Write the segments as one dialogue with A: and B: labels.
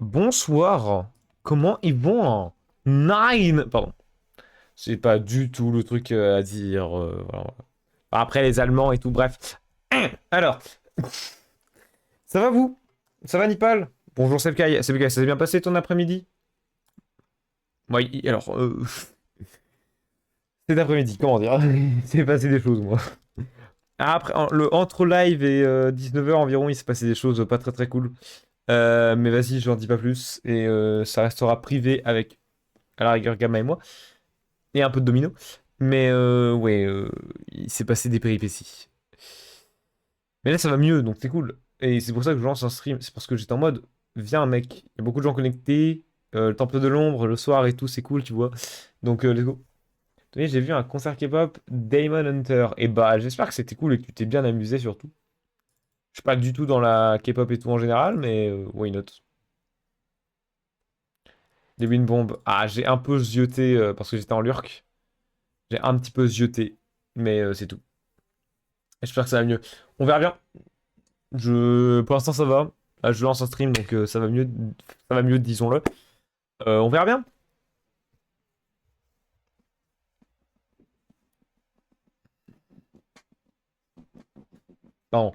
A: Bonsoir. Comment ils vont? Nine. Pardon. C'est pas du tout le truc à dire. Voilà. Après les Allemands et tout, bref. Alors, ça va vous? Ça va Nipal? Bonjour Sebkai. Sebkai, ça s'est bien passé ton après-midi? Moi, alors, cet après-midi, comment dire? C'est passé des choses, moi. Après, entre live et 19h environ, il s'est passé des choses pas très très cool. Mais vas-y, j'en dis pas plus. Et ça restera privé avec, à la rigueur, Gamma et moi. Et un peu de domino. Mais ouais, il s'est passé des péripéties. Mais là, ça va mieux, donc c'est cool. Et c'est pour ça que je lance un stream. C'est parce que j'étais en mode, viens mec, il y a beaucoup de gens connectés. Le Temple de l'Ombre, le soir et tout, c'est cool, tu vois. Donc let's go. Vous voyez, j'ai vu un concert K-pop, Damon Hunter. Et bah, j'espère que c'était cool et que tu t'es bien amusé surtout. Je suis pas du tout dans la K-pop et tout en général, mais why not? Des Wind Bomb. Ah, j'ai un peu zioté parce que j'étais en lurk. J'ai un petit peu zioté, mais c'est tout. J'espère que ça va mieux. On verra bien. Pour l'instant, ça va. Là, je lance un stream, donc ça va mieux. Ça va mieux, disons-le. On verra bien. Pardon.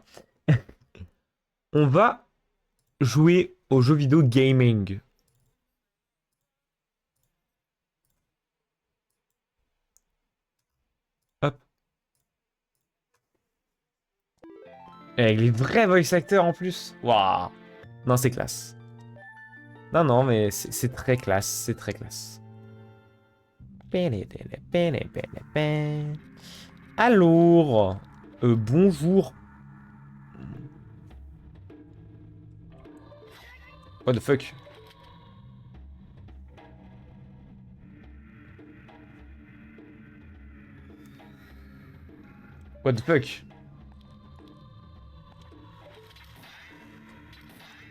A: On va jouer aux jeux vidéo gaming. Hop. Et avec les vrais voice actors en plus. Waouh. Non, c'est classe. Non, non, mais c'est très classe. C'est très classe. Alors, bonjour. What the fuck? What the fuck?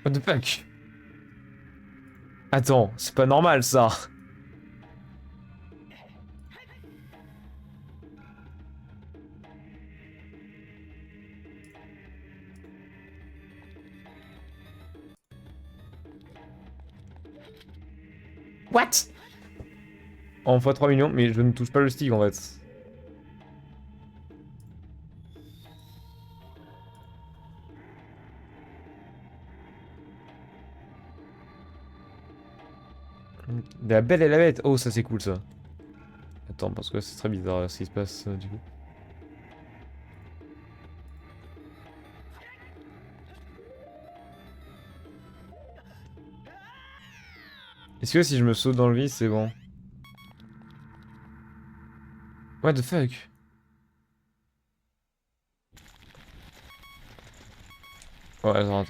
A: What the fuck? Attends, c'est pas normal ça. What? En fois 3 millions, mais je ne touche pas le stick en fait. La belle et la bête. Oh, ça c'est cool ça. Attends, parce que c'est très bizarre ce qui se passe du coup. Est-ce que si je me saute dans le vide, c'est bon? What the fuck? Ouais, attends.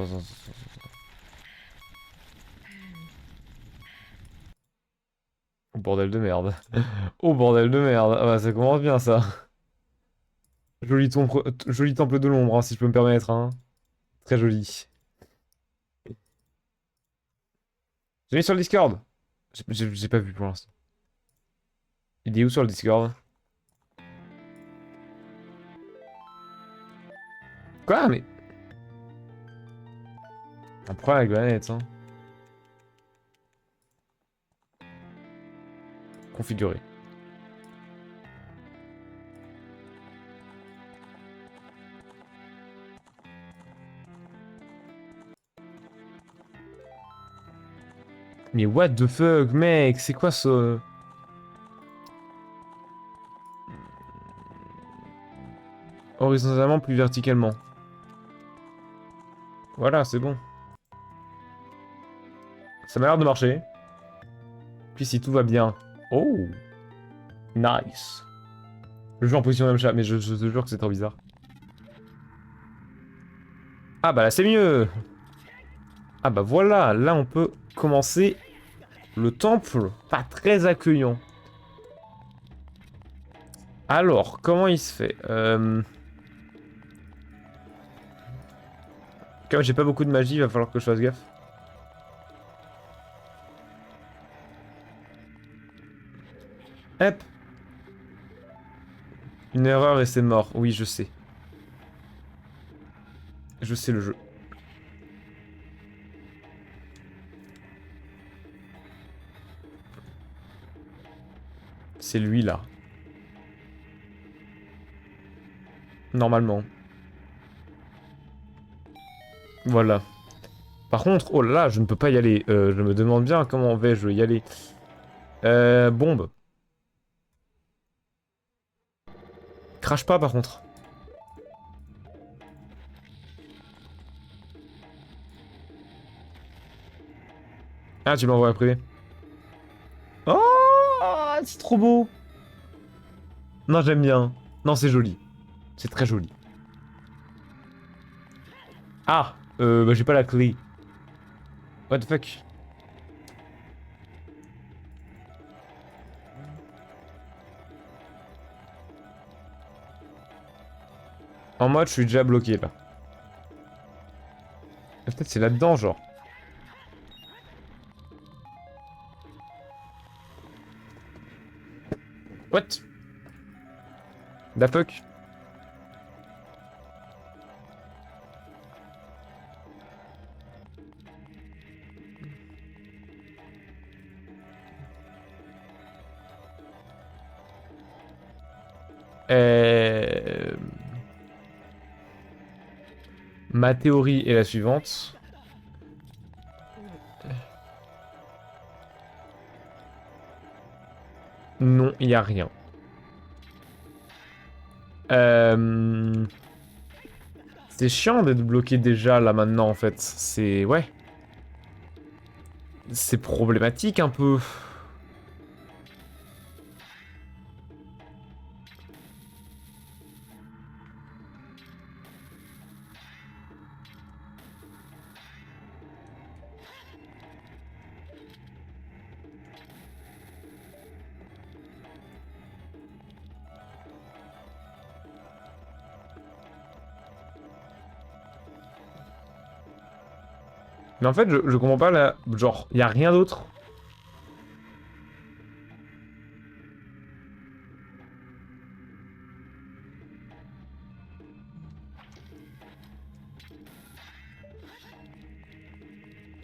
A: Oh bordel de merde. Oh bordel de merde. Ah bah ça commence bien ça. Joli temple de l'ombre, hein, si je peux me permettre. Hein. Très joli. J'ai mis sur le Discord. J'ai pas vu pour l'instant. Il est où sur le Discord? Quoi? Mais... Un problème avec la manette, hein. Configuré. Mais what the fuck, mec? C'est quoi ce... Horizontalement plus verticalement. Voilà, c'est bon. Ça m'a l'air de marcher. Puis si tout va bien. Oh, nice. Je joue en position même chat, mais je te jure que c'est trop bizarre. Ah bah là c'est mieux. Ah bah voilà, là on peut commencer le temple. Pas très accueillant. Alors, comment il se fait Comme j'ai pas beaucoup de magie, il va falloir que je fasse gaffe. Hop. Une erreur et c'est mort. Oui, je sais. Je sais le jeu. c'est lui là. Normalement. Voilà. Par contre, oh là là, je ne peux pas y aller. Je me demande bien comment vais-je y aller. Bombe. Crache pas par contre. Ah, tu m'envoies après. Oh, c'est trop beau. Non, j'aime bien. Non, c'est joli. C'est très joli. Ah, bah j'ai pas la clé. What the fuck? En mode, je suis déjà bloqué là. Peut-être c'est là-dedans, genre. What? Da fuck? Euh... Ma théorie est la suivante. Non, il y a rien. C'est chiant d'être bloqué déjà là maintenant en fait. C'est... Ouais. C'est problématique un peu. Mais en fait, je comprends pas là. Genre, il y a rien d'autre.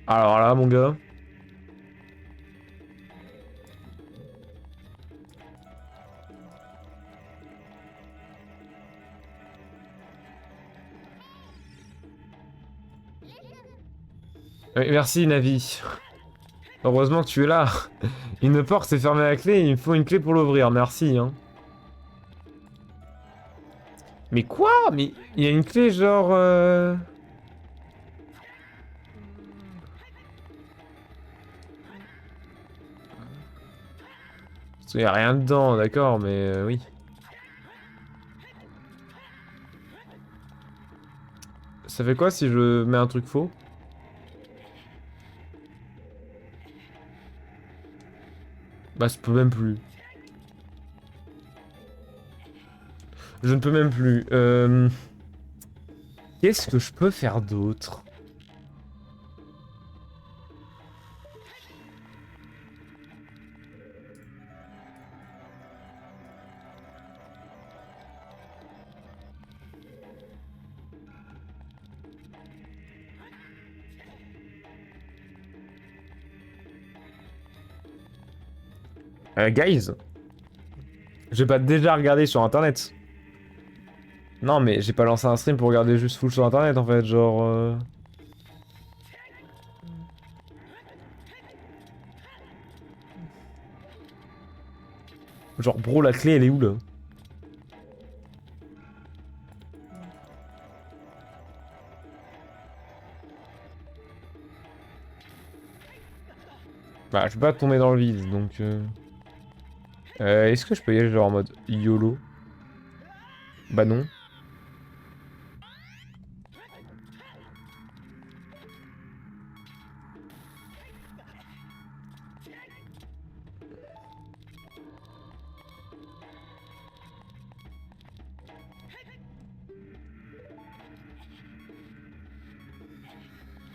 A: Alors là, mon gars. Merci, Navi. Heureusement que tu es là. Une porte est fermée à la clé, il me faut une clé pour l'ouvrir. Merci, hein. Mais quoi? Mais il y a une clé genre... Il y a rien dedans, d'accord, mais oui. Ça fait quoi si je mets un truc faux? Bah, je peux même plus. Je ne peux même plus. Qu'est-ce que je peux faire d'autre? Guys, j'ai pas déjà regardé sur internet. Non, mais j'ai pas lancé un stream pour regarder juste full sur internet en fait, genre. Genre, bro, la clé elle est où là? Bah, je peux pas tomber dans le vide donc. Est-ce que je peux y aller genre en mode YOLO? Bah non.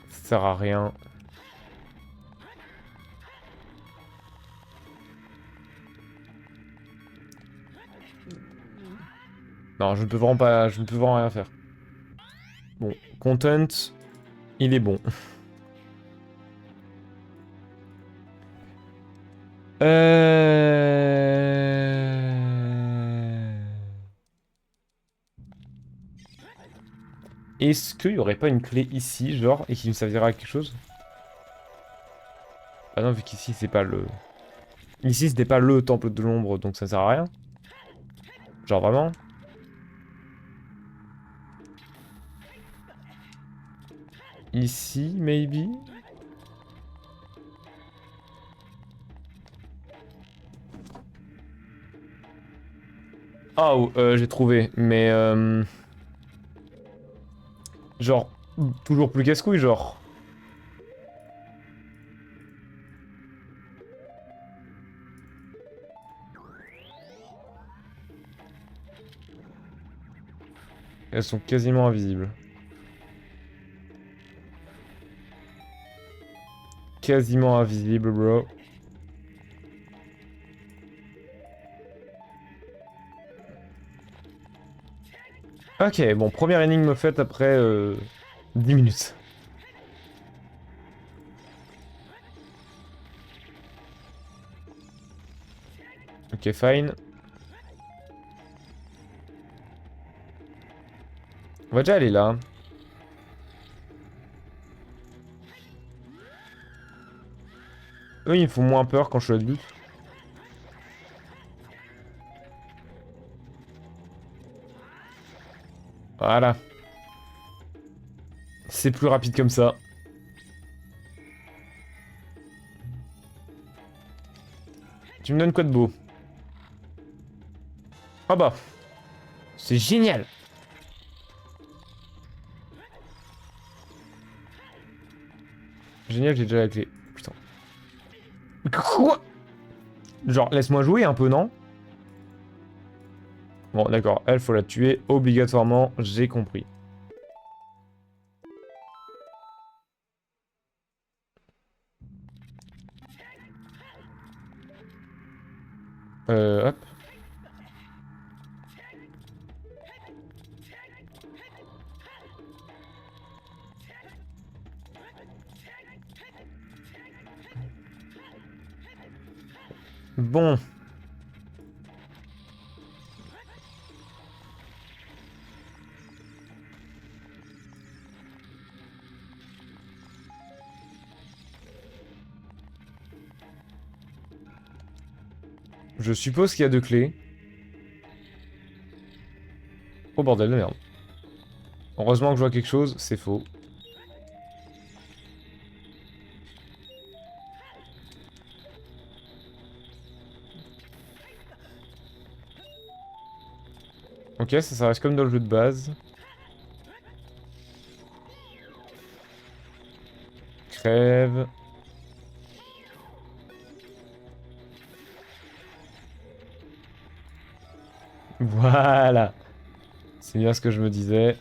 A: Ça sert à rien. Non, je ne peux vraiment pas. Je ne peux vraiment rien faire. Bon, content, il est bon. Est-ce qu'il y aurait pas une clé ici, genre, et qui me servira à quelque chose? Ah non, vu qu'ici, c'est pas le... Ici, c'était pas le temple de l'ombre, donc ça sert à rien. Genre, vraiment. Ici, maybe? Oh, j'ai trouvé, mais... genre, toujours plus casse-couille, genre. Elles sont quasiment invisibles. Quasiment invisibles, bro. Ok, bon, première énigme faite après 10 minutes. Ok, fine. On va déjà aller là. Eux, ils me font moins peur quand je suis à but. Voilà. C'est plus rapide comme ça. Tu me donnes quoi de beau? Ah bah, c'est génial. Génial, j'ai déjà la clé. Putain. Quoi? Genre, laisse-moi jouer un peu, non? Bon, d'accord, elle, faut la tuer obligatoirement, j'ai compris. Hop. Bon. Je suppose qu'il y a deux clés. Oh bordel de merde. Heureusement que je vois quelque chose, c'est faux. Ok, ça reste comme dans le jeu de base. Crève. Voilà. C'est bien ce que je me disais.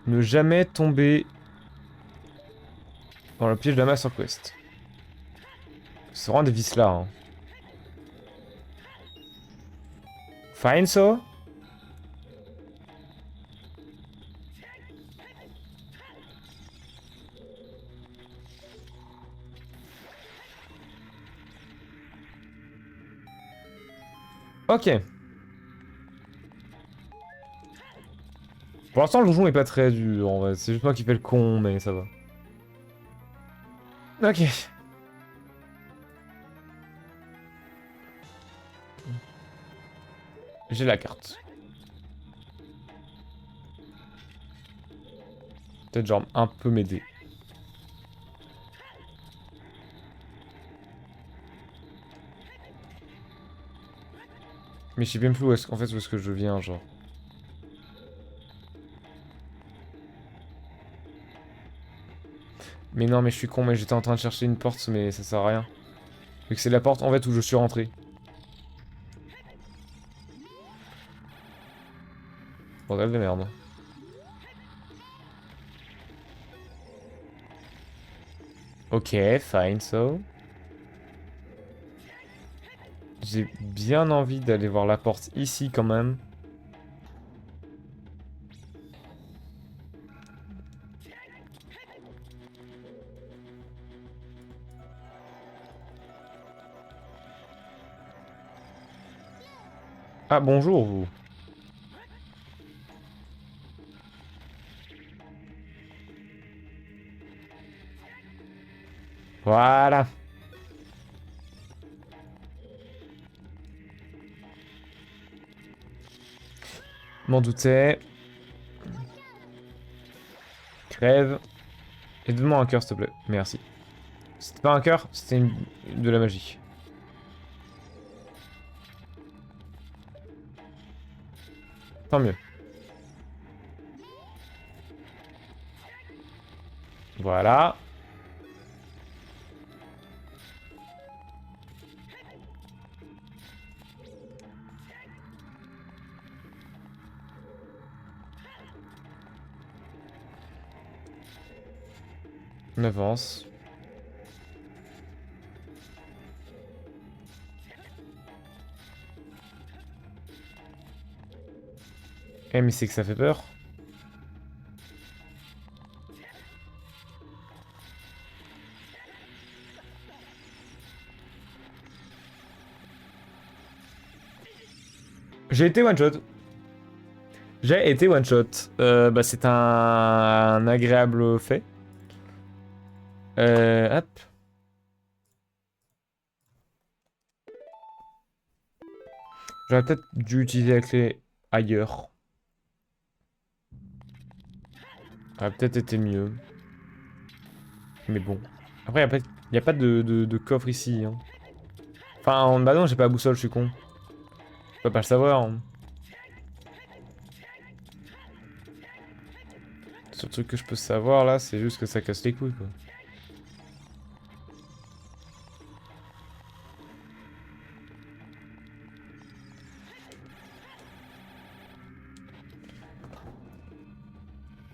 A: Ne jamais tomber dans le piège de la Master Quest. C'est vraiment des vis là, hein. Fine, so? Ok. Pour l'instant, le donjon est pas très dur, en vrai. C'est juste moi qui fais le con, mais ça va. Ok. J'ai la carte. Peut-être genre un peu m'aider. Mais je sais même plus où est-ce qu'en fait où est-ce que je viens, genre. Mais non, mais je suis con, mais j'étais en train de chercher une porte, mais ça sert à rien. Vu que c'est la porte en fait où je suis rentré. Bordel de merde. Ok, fine, so. J'ai bien envie d'aller voir la porte ici quand même. Ah, bonjour, vous. Voilà. M'en doutais. Crève. Et donne-moi un cœur, s'il te plaît. Merci. C'était pas un cœur, c'était de la magie. Tant mieux. Voilà. On avance. Eh, mais c'est que ça fait peur. J'ai été one shot. J'ai été one shot. Bah, c'est un agréable fait. Hop. J'aurais peut-être dû utiliser la clé ailleurs. Ça aurait peut-être été mieux. Mais bon. Après, y a pas de coffre ici. Hein. Enfin, bah non, j'ai pas la boussole, je suis con. Je peux pas le savoir. Hein. Le seul truc que je peux savoir là, c'est juste que ça casse les couilles quoi.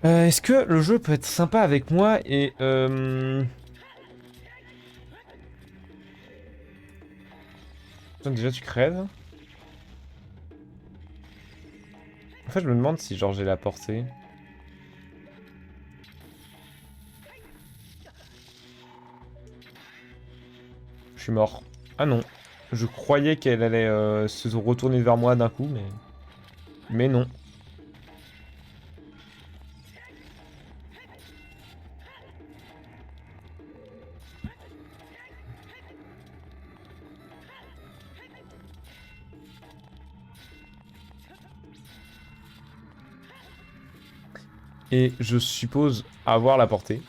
A: Est-ce que le jeu peut être sympa avec moi et Putain, déjà tu crèves. En fait, je me demande si genre j'ai la portée. Je suis mort. Ah non. Je croyais qu'elle allait se retourner vers moi d'un coup, mais... Mais non. Et je suppose avoir la portée.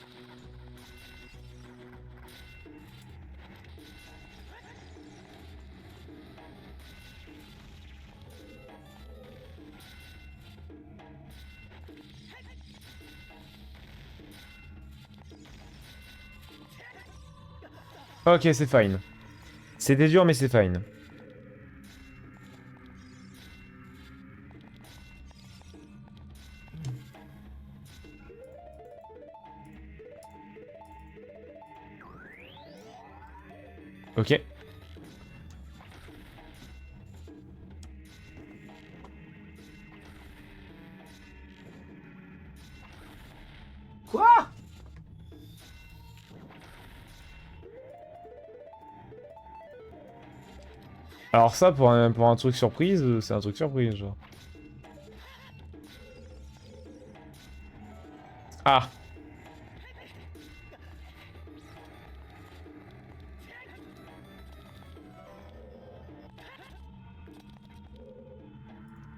A: Ok, c'est fine. C'était dur, mais c'est fine. Ok. Quoi? Alors ça, pour un truc surprise, c'est un truc surprise, genre. Ah!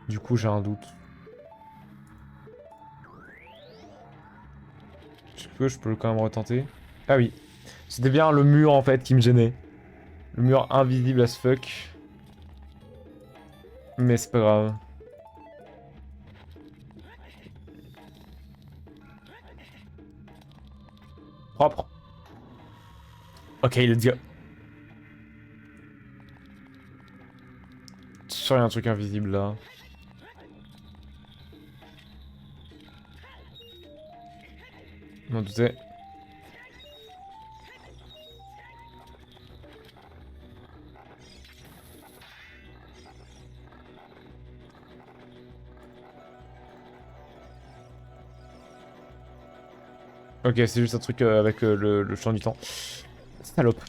A: Du coup, j'ai un doute. Je peux quand même retenter. Ah oui. C'était bien le mur, en fait, qui me gênait. Le mur invisible as fuck. Mais c'est pas grave. Propre. Ok, let's go. Sûr, il y a un truc invisible, là. Je m'en doutais. Ok, c'est juste un truc avec le champ du temps. Salope.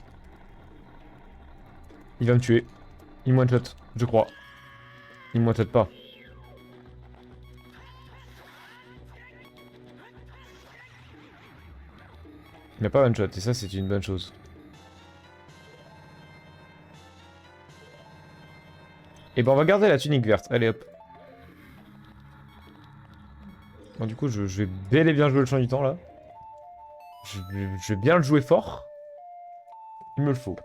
A: Il va me tuer. Il me one-shot, je crois. Il me peut-être pas. Il n'y a pas one shot, et ça c'est une bonne chose. Et ben on va garder la tunique verte, allez hop. Bon du coup je vais bel et bien jouer le champ du temps là. Je vais bien le jouer fort. Il me le faut.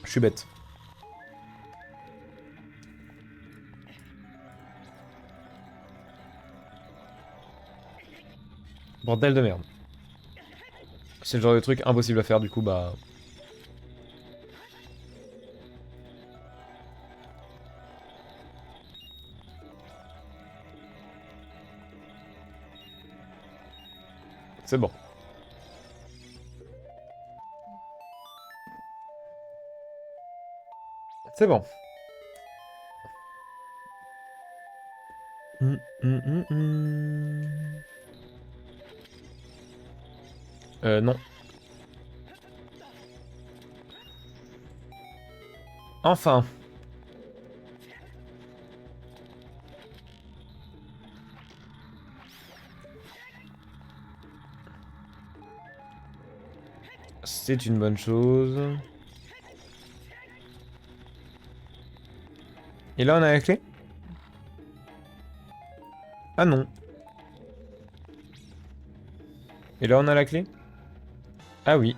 A: Je suis bête. Bordel de merde. C'est le genre de truc impossible à faire du coup bah... C'est bon. C'est bon. Non. Enfin. C'est une bonne chose. Et là on a la clé? Ah non. Et là on a la clé? Ah oui.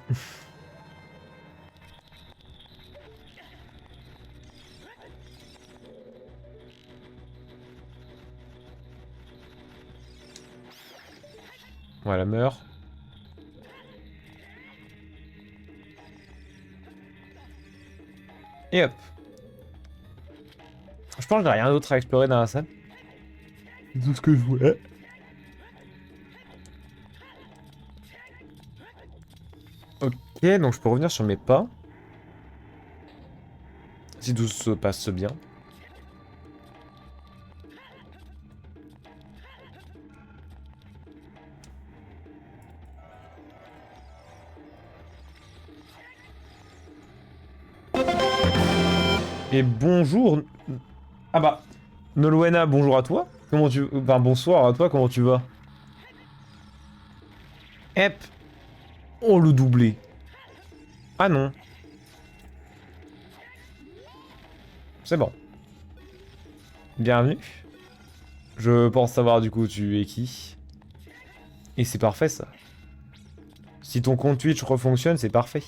A: Voilà, meurt. Et hop. Je pense que j'ai rien d'autre à explorer dans la salle. C'est tout ce que je voulais. Ok, donc je peux revenir sur mes pas. Si tout se passe bien. Et bonjour. Ah bah. Nolwenna, bonjour à toi. Comment tu... Enfin, bonsoir à toi, comment tu vas? Hep. Oh, le doublé. Ah non. C'est bon. Bienvenue. Je pense savoir du coup tu es qui. Et c'est parfait ça. Si ton compte Twitch refonctionne, c'est parfait.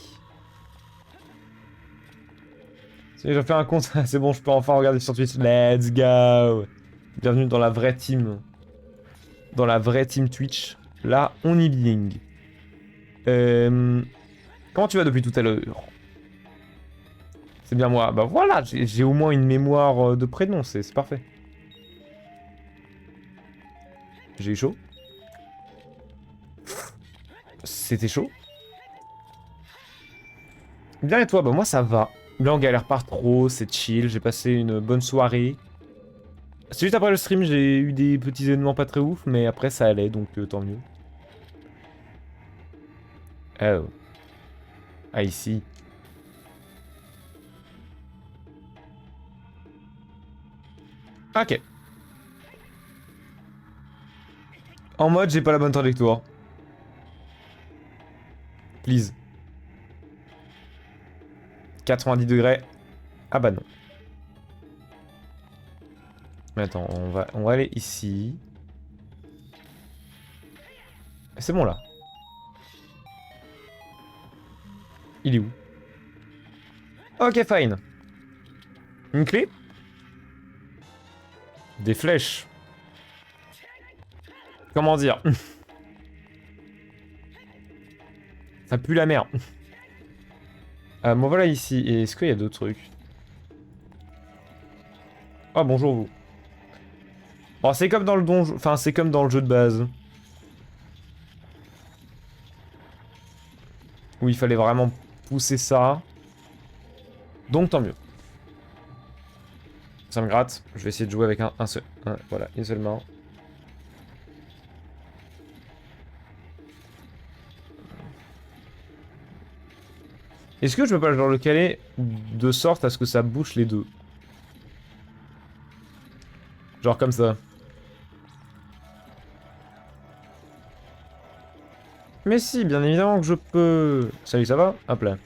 A: Si j'ai fait un compte, c'est bon, je peux enfin regarder sur Twitch. Let's go. Bienvenue dans la vraie team. Dans la vraie team Twitch. Là, on y bing. Comment tu vas depuis tout à l'heure? C'est bien moi. Bah voilà, j'ai au moins une mémoire de prénom, c'est parfait. J'ai eu chaud. C'était chaud. Bien et toi? Bah moi ça va. Là on galère pas trop, c'est chill, j'ai passé une bonne soirée. C'est juste après le stream, j'ai eu des petits événements pas très ouf, mais après ça allait, donc tant mieux. Oh. Ah ici. Ok. En mode j'ai pas la bonne trajectoire. Please. 90 degrés. Ah bah non. Mais attends, on va aller ici. C'est bon là. Il est où? Ok, fine. Une clé? Des flèches. Comment dire? Ça pue la merde. Bon voilà ici. Et est-ce qu'il y a d'autres trucs? Ah bonjour vous. Bon c'est comme dans le donjon... Enfin c'est comme dans le jeu de base. Où il fallait vraiment pousser ça. Donc tant mieux. Ça me gratte. Je vais essayer de jouer avec un seul... voilà, une seule main. Est-ce que je peux pas genre le caler de sorte à ce que ça bouche les deux? Genre comme ça. Mais si, bien évidemment que je peux. Salut, ça va? Hop là.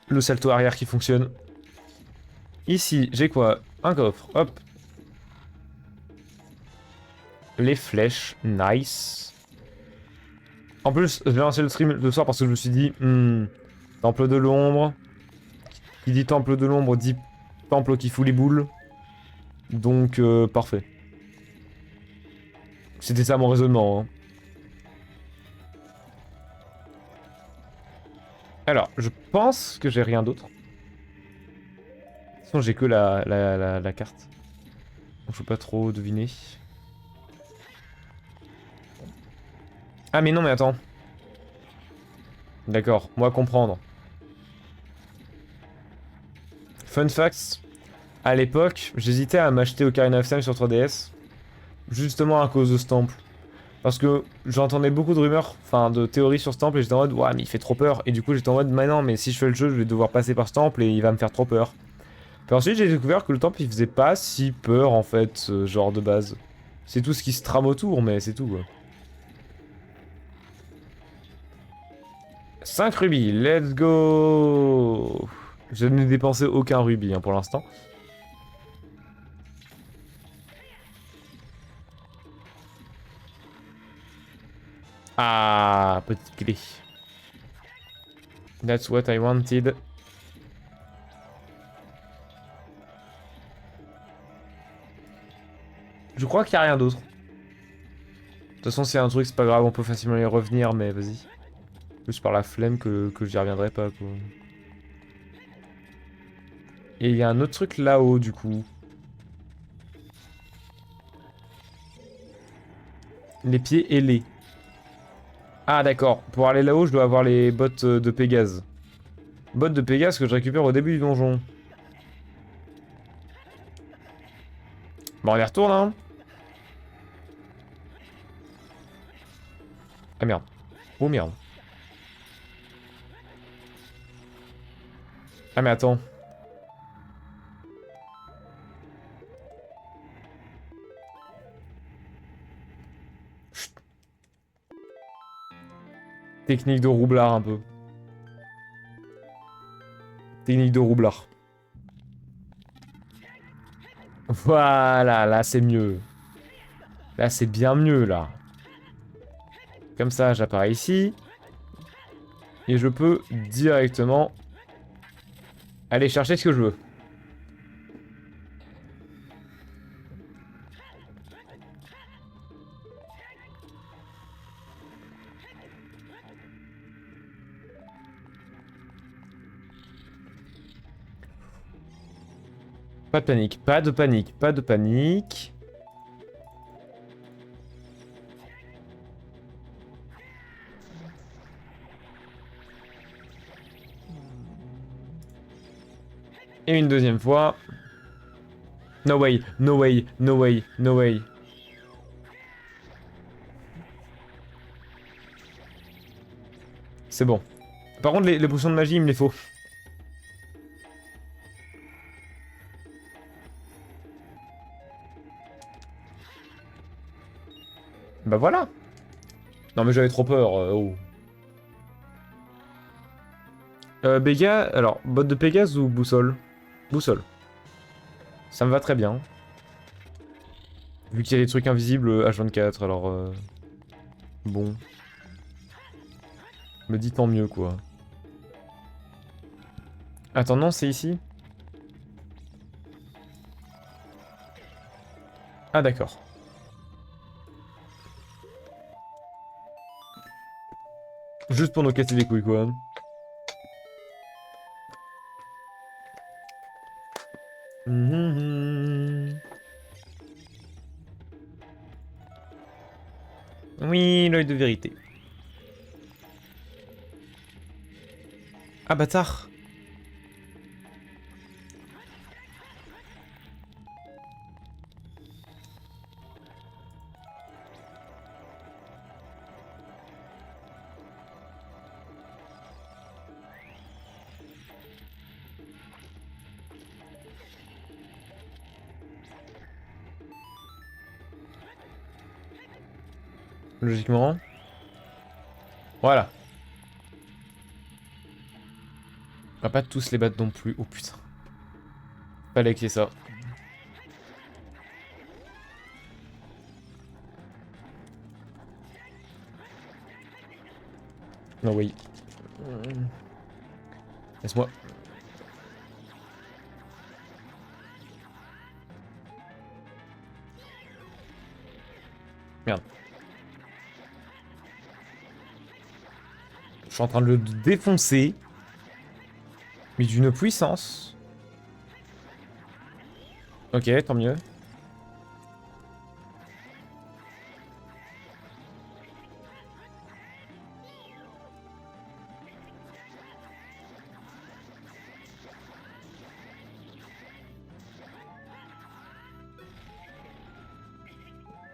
A: Le salto arrière qui fonctionne. Ici, j'ai quoi? Un coffre, hop. Les flèches, nice. En plus, je vais lancer le stream le soir parce que je me suis dit, temple de l'ombre. Qui dit temple de l'ombre dit temple qui fout les boules. Donc, parfait. C'était ça mon raisonnement. Hein. Alors, je pense que j'ai rien d'autre. Sinon, j'ai que la carte. Donc, je peux pas trop deviner. Ah, mais non, mais attends. D'accord, moi comprendre. Fun facts. À l'époque, j'hésitais à m'acheter Ocarina of Time sur 3DS. Justement à cause de ce temple. Parce que j'entendais beaucoup de rumeurs, enfin de théories sur ce temple et j'étais en mode, ouais, mais il fait trop peur. Et du coup, j'étais en mode, mais non, mais si je fais le jeu, je vais devoir passer par ce temple et il va me faire trop peur. Puis ensuite, j'ai découvert que le temple, il faisait pas si peur en fait, ce genre de base. C'est tout ce qui se trame autour, mais c'est tout quoi. 5 rubis, let's go! Je n'ai dépensé aucun rubis hein, pour l'instant. Ah, petite clé. That's what I wanted. Je crois qu'il n'y a rien d'autre. De toute façon, c'est un truc, c'est pas grave, on peut facilement y revenir, mais vas-y. Juste par la flemme que j'y reviendrai pas, quoi. Et il y a un autre truc là-haut, du coup. Les pieds ailés. Ah, d'accord. Pour aller là-haut, je dois avoir les bottes de Pégase. Bottes de Pégase que je récupère au début du donjon. Bon, on y retourne, hein. Ah, merde. Oh, merde. Ah, mais attends. Chut. Technique de roublard, un peu. Technique de roublard. Voilà, là, c'est mieux. Là, c'est bien mieux, là. Comme ça, j'apparais ici. Et je peux directement aller chercher ce que je veux. Pas de panique, pas de panique, pas de panique. Et une deuxième fois. No way, no way, no way, no way. C'est bon. Par contre, les potions de magie, il me les faut. Bah voilà. Non mais j'avais trop peur. Oh. Béga, alors, botte de Pégase ou boussole? Boussole. Ça me va très bien. Vu qu'il y a des trucs invisibles H24, alors... Bon. Me dit tant mieux, quoi. Attends, non, c'est ici? Ah, d'accord. Juste pour nous casser les couilles, quoi. Oui, l'œil de vérité. Ah, bâtard. logiquement. Voilà. On va pas tous les battre non plus. Oh putain. Fallait qu'il y ait ça. Non, oui. Laisse-moi. Merde. Je suis en train de le défoncer. Mais d'une puissance. Ok, tant mieux.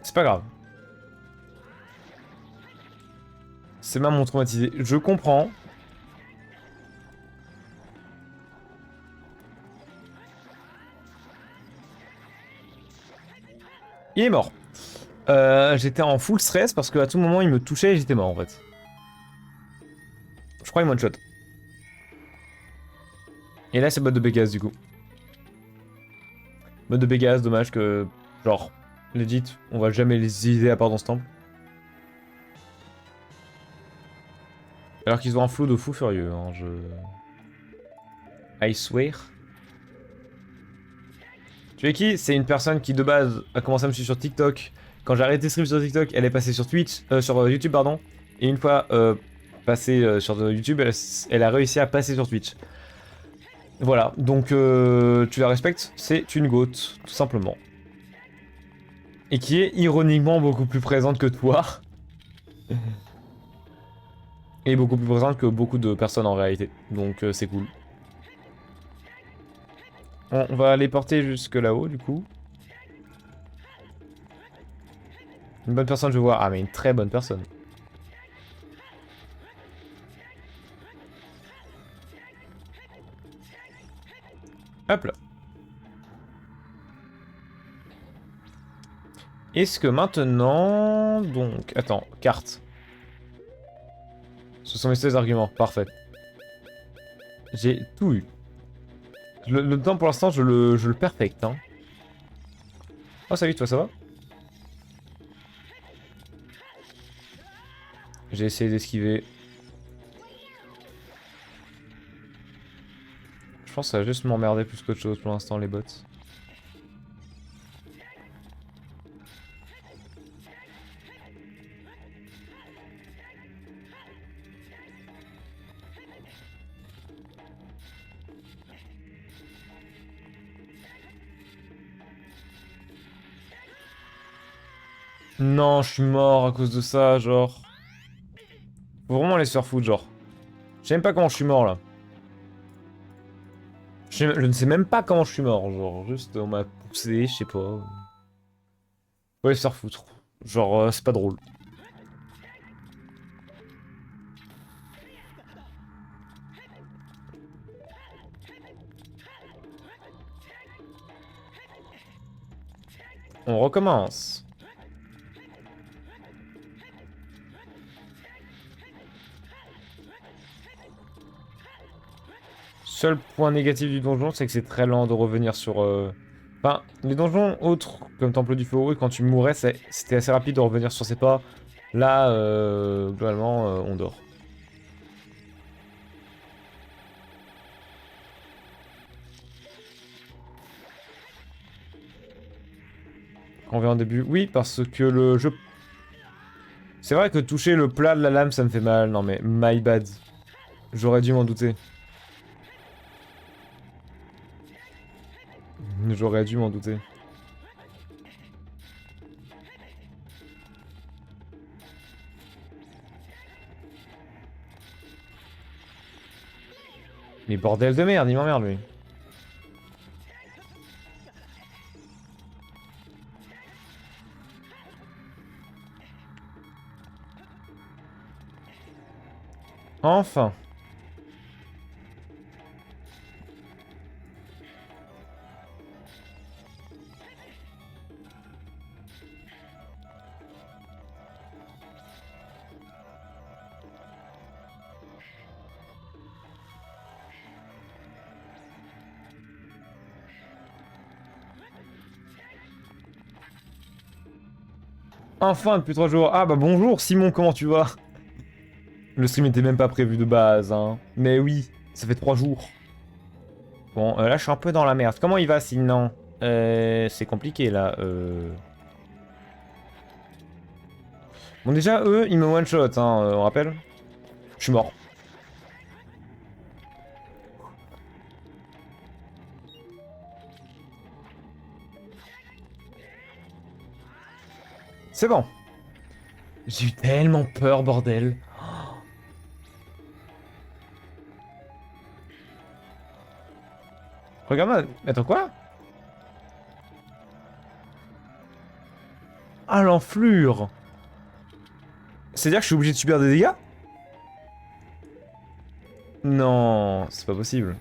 A: C'est pas grave. C'est ma mon traumatisé. Je comprends. Il est mort. J'étais en full stress parce qu'à tout moment il me touchait et j'étais mort en fait. Je crois qu'il one shot. Et là c'est mode de Pégase du coup. Mode de Pégase, dommage que... Genre, legit, on va jamais les utiliser à part dans ce temple. Alors qu'ils ont un flow de fou furieux, hein, je... I swear. Tu es qui? C'est une personne qui de base a commencé à me suivre sur TikTok. Quand j'ai arrêté de stream sur TikTok, elle est passée sur Twitch, sur YouTube pardon. Et une fois passée sur YouTube, elle a réussi à passer sur Twitch. Voilà, donc tu la respectes, c'est une goat, tout simplement. Et qui est ironiquement beaucoup plus présente que toi. Et beaucoup plus présente que beaucoup de personnes en réalité. Donc c'est cool. On va les porter jusque là-haut du coup. Une bonne personne je vois. Ah mais une très bonne personne. Hop là. Est-ce que maintenant... Donc, attends, carte. Ce sont mes seuls arguments, parfait. J'ai tout eu. Le temps pour l'instant, je le perfecte. Hein. Oh, salut, toi, ça va? J'ai essayé d'esquiver. Je pense que ça va juste m'emmerder plus qu'autre chose pour l'instant, les bots. Non, je suis mort à cause de ça, genre. Faut vraiment les se faire foutre, genre. Je sais même pas comment je suis mort, là. Je ne sais même pas comment je suis mort, genre. Juste, on m'a poussé, je sais pas. Faut les se faire foutre. Genre, c'est pas drôle. On recommence. Seul point négatif du donjon, c'est que c'est très lent de revenir sur... Enfin, les donjons autres, comme Temple du Feu Rouge, quand tu mourais, c'était assez rapide de revenir sur ses pas. Là, globalement, on dort. Quand on vient en début, oui, parce que le jeu... C'est vrai que toucher le plat de la lame, ça me fait mal. Non mais, my bad. J'aurais dû m'en douter. J'aurais dû m'en douter. Mais bordel de merde, il m'emmerde lui. Enfin. Enfin, depuis 3 jours. Ah bah bonjour Simon, comment tu vas? Le stream était même pas prévu de base, hein. Mais oui, ça fait 3 jours. Bon, là je suis un peu dans la merde. Comment il va sinon? C'est compliqué là. Bon déjà, eux, ils me one-shot, hein, on rappelle. Je suis mort. C'est bon. J'ai eu tellement peur, bordel. Regarde-moi. Attends, quoi? Ah, l'enflure. C'est-à-dire que je suis obligé de subir des dégâts? Non, c'est pas possible.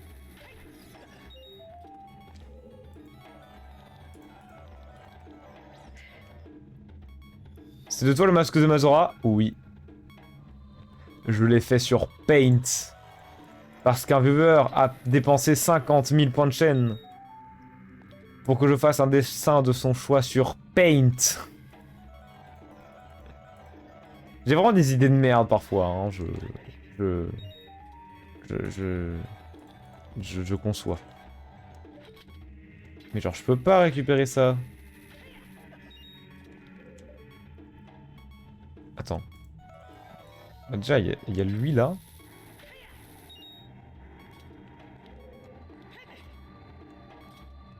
A: C'est de toi le masque de Mazora? Oui. Je l'ai fait sur Paint. Parce qu'un viewer a dépensé 50 000 points de chaîne pour que je fasse un dessin de son choix sur Paint. J'ai vraiment des idées de merde parfois, hein. Je conçois. Mais genre, je peux pas récupérer ça. Attends. Bah déjà, il y a lui là.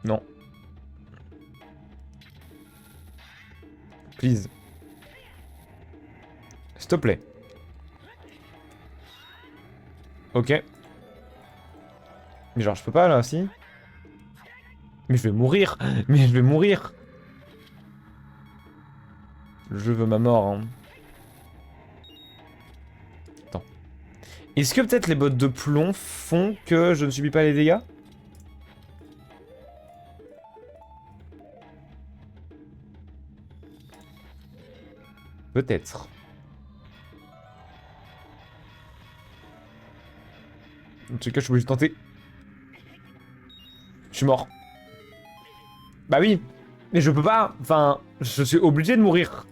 A: Non. Please. S'il te plaît. Ok. Mais genre, je peux pas là, si? Mais je vais mourir. Mais je vais mourir. Je veux ma mort, hein. Attends. Est-ce que peut-être les bottes de plomb font que je ne subis pas les dégâts? Peut-être. En tout cas, je suis obligé de tenter. Je suis mort. Bah oui. Mais je peux pas. Enfin, je suis obligé de mourir.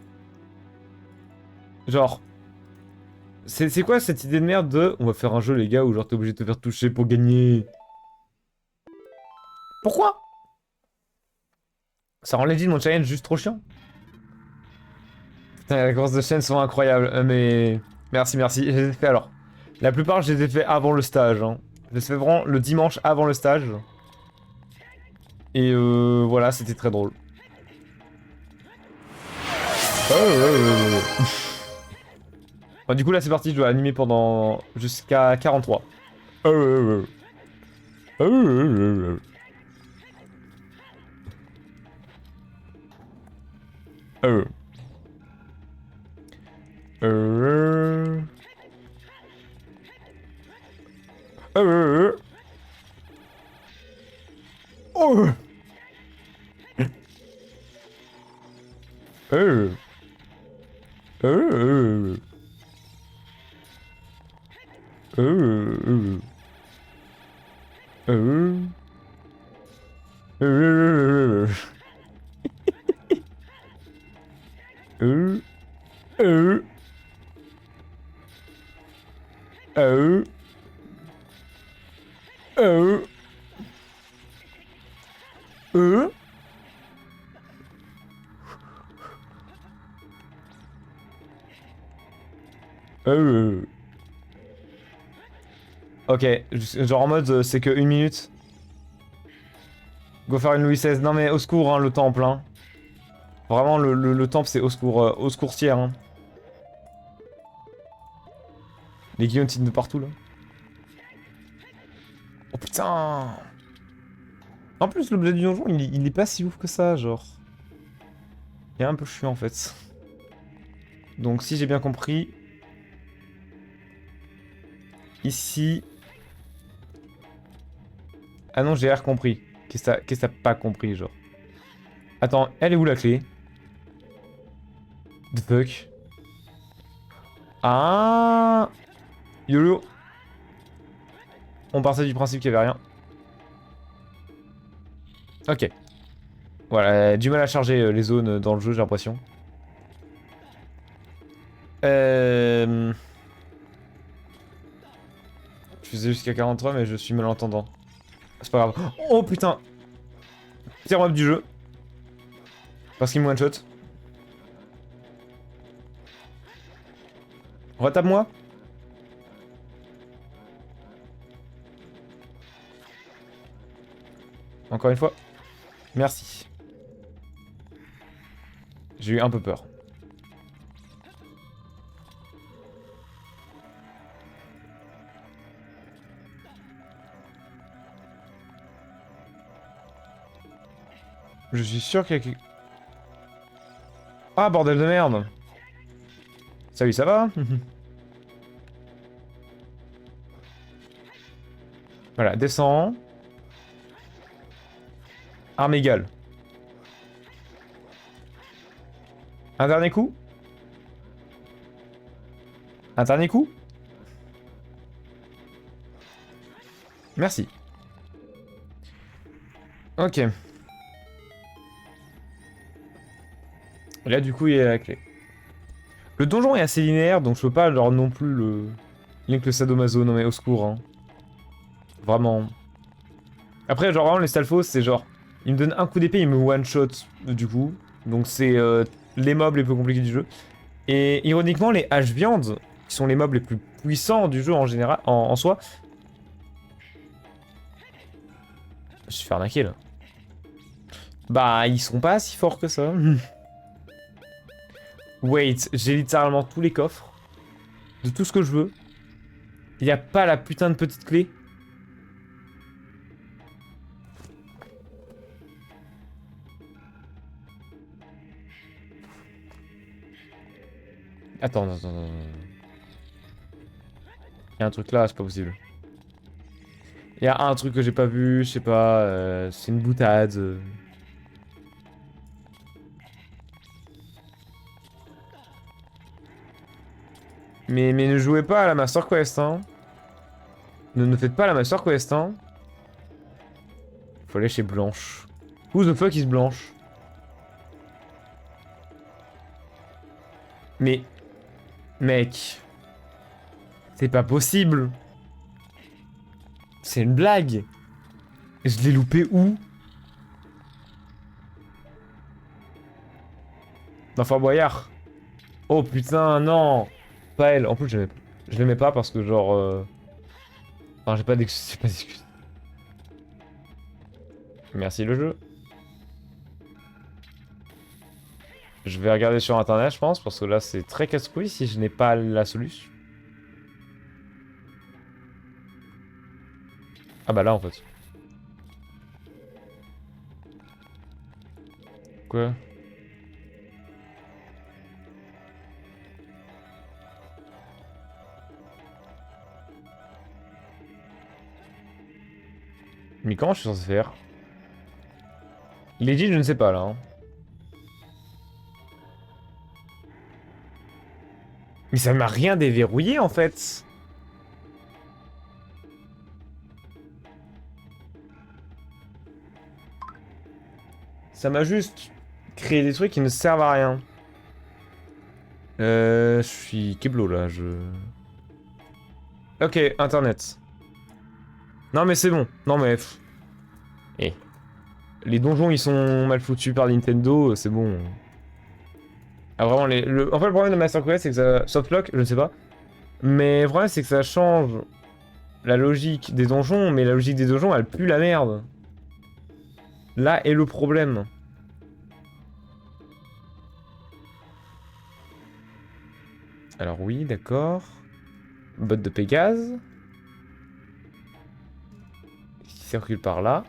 A: Genre. C'est quoi cette idée de merde de... On va faire un jeu, les gars, où genre t'es obligé de te faire toucher pour gagner. Pourquoi? Ça rend legit mon challenge juste trop chiant. Putain, les courses de chaîne sont incroyables. Mais... Merci, merci. Je les ai fait alors. La plupart, je les ai fait avant le stage. Hein. Je les ai fait vraiment le dimanche avant le stage. Et voilà, c'était très drôle. Bon, du coup, là, c'est parti. Je dois animer pendant... jusqu'à 43. Ok, genre en mode c'est que 1 minute. Go faire une Louis XVI. Non mais au secours, hein, le temple. Hein. Vraiment, le temple c'est au secours tiers. Hein. Les guillotines de partout là. Oh putain! En plus, l'objet du donjon, il est pas si ouf que ça, genre. Il est un peu chiant en fait. Donc, si j'ai bien compris. Ici. Ah non, j'ai rien compris. Qu'est-ce que t'as pas compris, genre? Attends, elle est où la clé? The fuck? Ah! YOLO! On partait du principe qu'il y avait rien. Ok. Voilà, du mal à charger les zones dans le jeu, j'ai l'impression. Je faisais jusqu'à 43, mais je suis malentendant. C'est pas grave. Oh putain! Pire mob du jeu. Parce qu'il me one-shot. Retape-moi. Encore une fois. Merci. J'ai eu un peu peur. Je suis sûr qu'il y a quelque... Ah, bordel de merde! Salut, ça va? Voilà, descends. Arme égale. Un dernier coup? Un dernier coup? Merci. Ok. Et là, du coup, il y a la clé. Le donjon est assez linéaire, donc je peux pas, genre, non plus le... Link le sadomaso, non mais au secours, hein. Vraiment. Après, genre, vraiment, les Stalfos, c'est genre... Il me donne un coup d'épée, il me one-shot, du coup. Donc c'est les mobs les plus compliqués du jeu. Et ironiquement, les H-Beyond, qui sont les mobs les plus puissants du jeu en général, en soi... Je me suis fait arnaquer, là. Bah, ils sont pas si forts que ça. Wait, j'ai littéralement tous les coffres. De tout ce que je veux. Il y a pas la putain de petite clé. Attends, attends, attends. Il y a un truc là, c'est pas possible. Il y a un truc que j'ai pas vu, je sais pas, c'est une boutade. Mais ne jouez pas à la Master Quest, hein. Ne faites pas la Master Quest, hein. Faut aller chez Blanche. Who the fuck is Blanche? Mais... Mec... C'est pas possible. C'est une blague. Je l'ai loupé où? Dans Fort Boyard. Oh putain, non. Pas elle. En plus, je l'aimais pas parce que genre... Enfin, j'ai pas d'excuse. Merci le jeu. Je vais regarder sur internet, je pense, parce que là, c'est très casse-couille si je n'ai pas la solution. Ah bah là, en fait. Quoi? Mais comment je suis censé faire? Legit, je ne sais pas, là. Hein. Mais ça m'a rien déverrouillé, en fait. Ça m'a juste créé des trucs qui ne servent à rien. Je suis Keblo, là, Ok, internet. Non, mais c'est bon. Non, mais... Eh. Les donjons, ils sont mal foutus par Nintendo, c'est bon. Ah, vraiment, en fait, le problème de Master Quest, c'est que ça... Softlock, je ne sais pas. Mais le problème, c'est que ça change la logique des donjons, mais la logique des donjons, elle pue la merde. Là est le problème. Alors oui, d'accord. Botte de Pégase. Qui circule par là.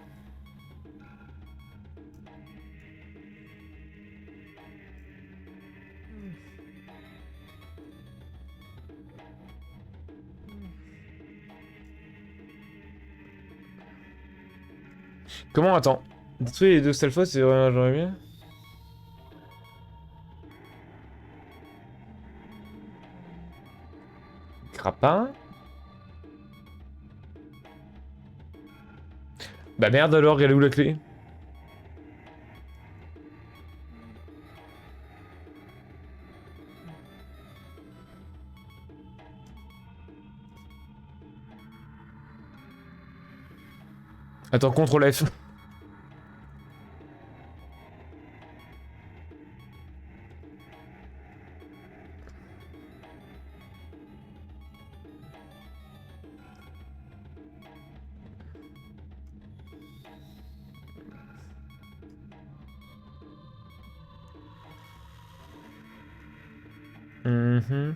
A: Comment, attends. Détruire les deux Stalfos, c'est vraiment j'aurais bien. Grappin. Bah merde alors, elle est où la clé? Attends, CTRL F. Mhm.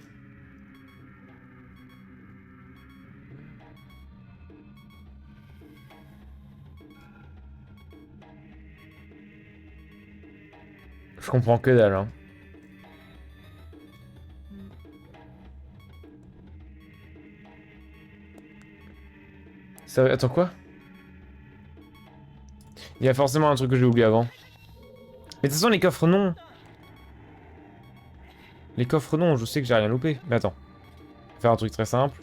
A: Je comprends que dalle, hein. Attends, quoi? Il y a forcément un truc que j'ai oublié avant. Mais de toute façon, les coffres, non. Les coffres, non, je sais que j'ai rien loupé. Mais attends. Faire un truc très simple.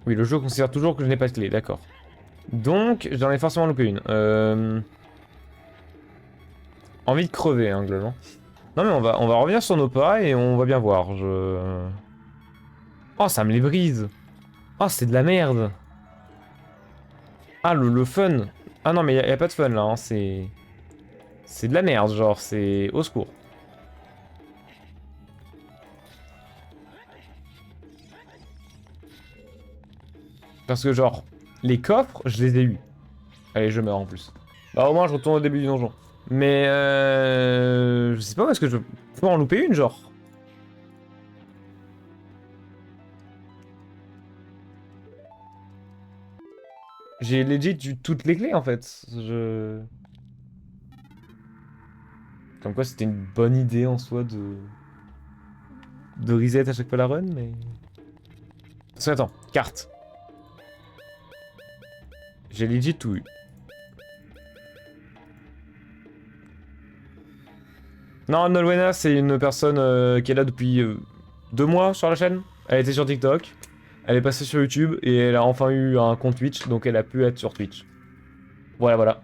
A: Oui, le jeu considère toujours que je n'ai pas de clé, d'accord. Donc, j'en ai forcément loupé une. Envie de crever, hein, globalement. Non mais on va revenir sur nos pas et on va bien voir. Oh, ça me les brise. Oh, c'est de la merde. Ah, le fun. Ah non, mais y a pas de fun là, hein. C'est de la merde, genre, c'est au secours. Parce que genre, les coffres, je les ai eus. Allez, je meurs en plus. Bah au moins, je retourne au début du donjon. Mais je sais pas où est-ce que je peux en louper une, genre. J'ai legit eu toutes les clés en fait. Comme quoi c'était une bonne idée en soi de reset à chaque fois la run, mais... Parce que attends, carte. J'ai legit tout eu. Non, Nolwenna, c'est une personne qui est là depuis 2 mois sur la chaîne. Elle était sur TikTok, elle est passée sur YouTube et elle a enfin eu un compte Twitch, donc elle a pu être sur Twitch. Voilà, voilà.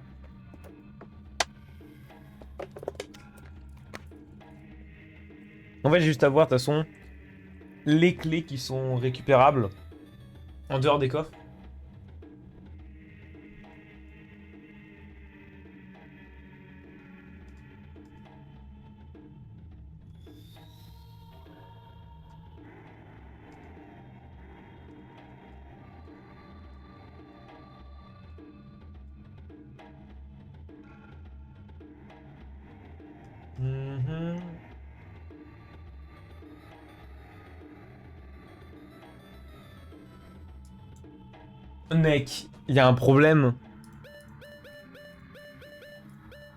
A: En fait, j'ai juste à voir, de toute façon, les clés qui sont récupérables en dehors des coffres. Mhm. Mec, il y a un problème.